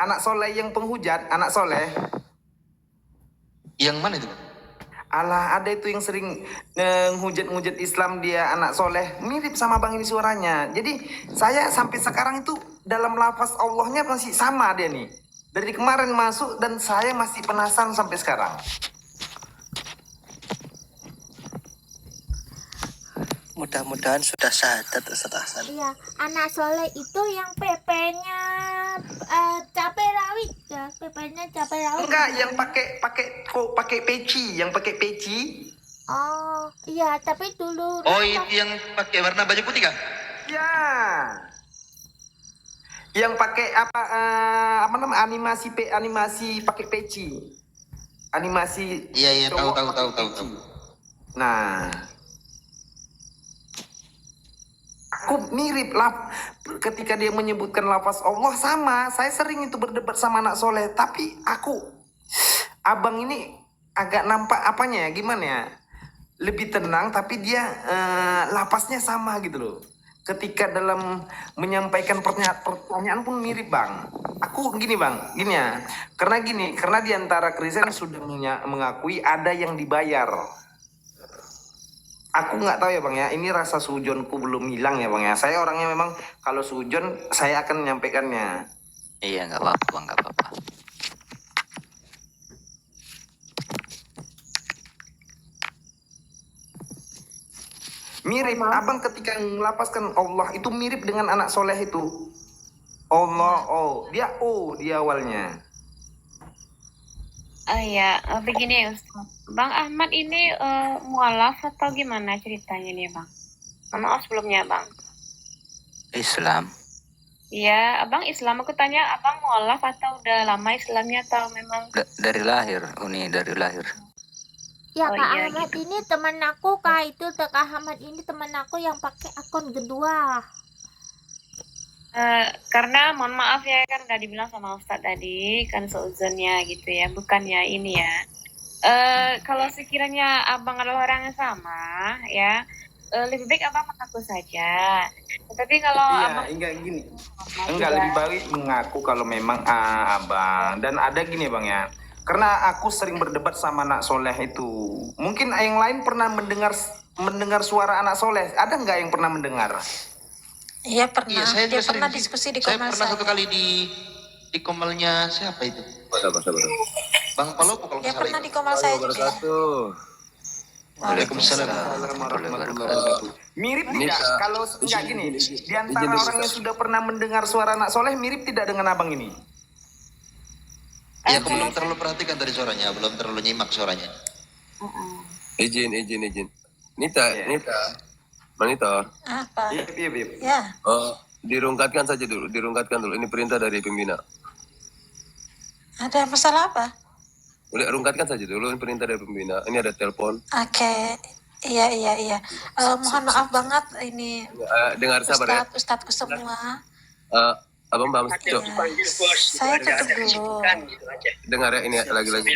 Anak soleh yang penghujat, anak soleh. Yang mana itu? Alah, ada itu yang sering ngehujat-ngujat Islam, dia anak soleh, mirip sama bang ini suaranya. Jadi saya sampai sekarang itu dalam lafaz Allahnya masih sama dia nih. Dari kemarin masuk dan saya masih penasaran sampai sekarang. Mudah-mudahan sudah syahadat Ustaz Hasan. Iya, anak soleh itu yang PP-nya cabai rawit ya, PP-nya cabai rawit. Enggak, yang pakai peci, yang pakai peci. Oh, iya, tapi dulu. Oh, itu yang pakai warna baju putih kah? Ya. Yang pakai apa namanya, animasi pakai peci. Animasi. Iya, tahu. Nah, aku mirip lah ketika dia menyebutkan lafaz Allah sama. Saya sering itu berdebat sama anak soleh, tapi abang ini agak nampak apanya ya, gimana ya, lebih tenang, tapi dia lafaznya sama gitu loh. Ketika dalam menyampaikan pertanyaan pun mirip bang. Aku gini ya, karena di antara Kristen sudah mengakui ada yang dibayar. Aku nggak tahu ya bang ya, ini rasa sujonku belum hilang ya bang ya. Saya orangnya memang kalau sujon saya akan menyampaikannya. Iya, nggak apa-apa bang, nggak apa-apa. Mirip, abang ketika melapaskan Allah itu mirip dengan anak soleh itu. Allah, dia awalnya. Ya, begini Ustaz. Bang Ahmad ini mualaf atau gimana ceritanya nih Bang? Maaf sebelumnya Bang. Islam. Iya, Abang Islam. Aku tanya, Abang mualaf atau udah lama Islamnya atau memang? Dari lahir, dari lahir. Ya, Oh, Kak iya, Ahmad gitu. ini teman aku, Kak. Itu Kak Ahmad ini teman aku yang pakai akun kedua. Karena mohon maaf ya, kan udah dibilang sama Ustadz tadi kan seuzonnya gitu ya, bukannya ini ya. Kalau sekiranya Abang adalah orang yang sama ya, lebih baik Abang mengaku saja. Tetapi kalau Abang Enggak gini. Enggak, lebih baik mengaku kalau memang abang. Dan ada gini bang ya, karena aku sering berdebat sama anak soleh itu. Mungkin yang lain pernah mendengar suara anak soleh. Ada nggak yang pernah mendengar? Iya pernah. Iya, saya Dia juga pernah sering- diskusi di Saya Komnas. pernah satu kali di komelnya siapa itu? Bang Palopo kalau Dia nggak salah pernah itu. di Komnas saya juga. Waalaikumsalam. Mirip tidak? Kalau enggak gini, di antara orang yang sudah pernah mendengar suara anak soleh, mirip tidak dengan abang ini? Ya, aku belum terlalu perhatikan dari suaranya, belum terlalu nyimak suaranya. Izin. Nita, Monitor. Apa? Iya. Ya. Dirungkatkan dulu. Ini perintah dari pembina. Ada masalah apa? Udah rungkatkan saja dulu, ini perintah dari pembina. Ini ada telepon. Oke. Iya. Mohon maaf banget ini Dengar sabar ya. Ustadzku semua. Abang Bams, Ya, saya tutup dulu. dengar ya, ini lagi-lagi.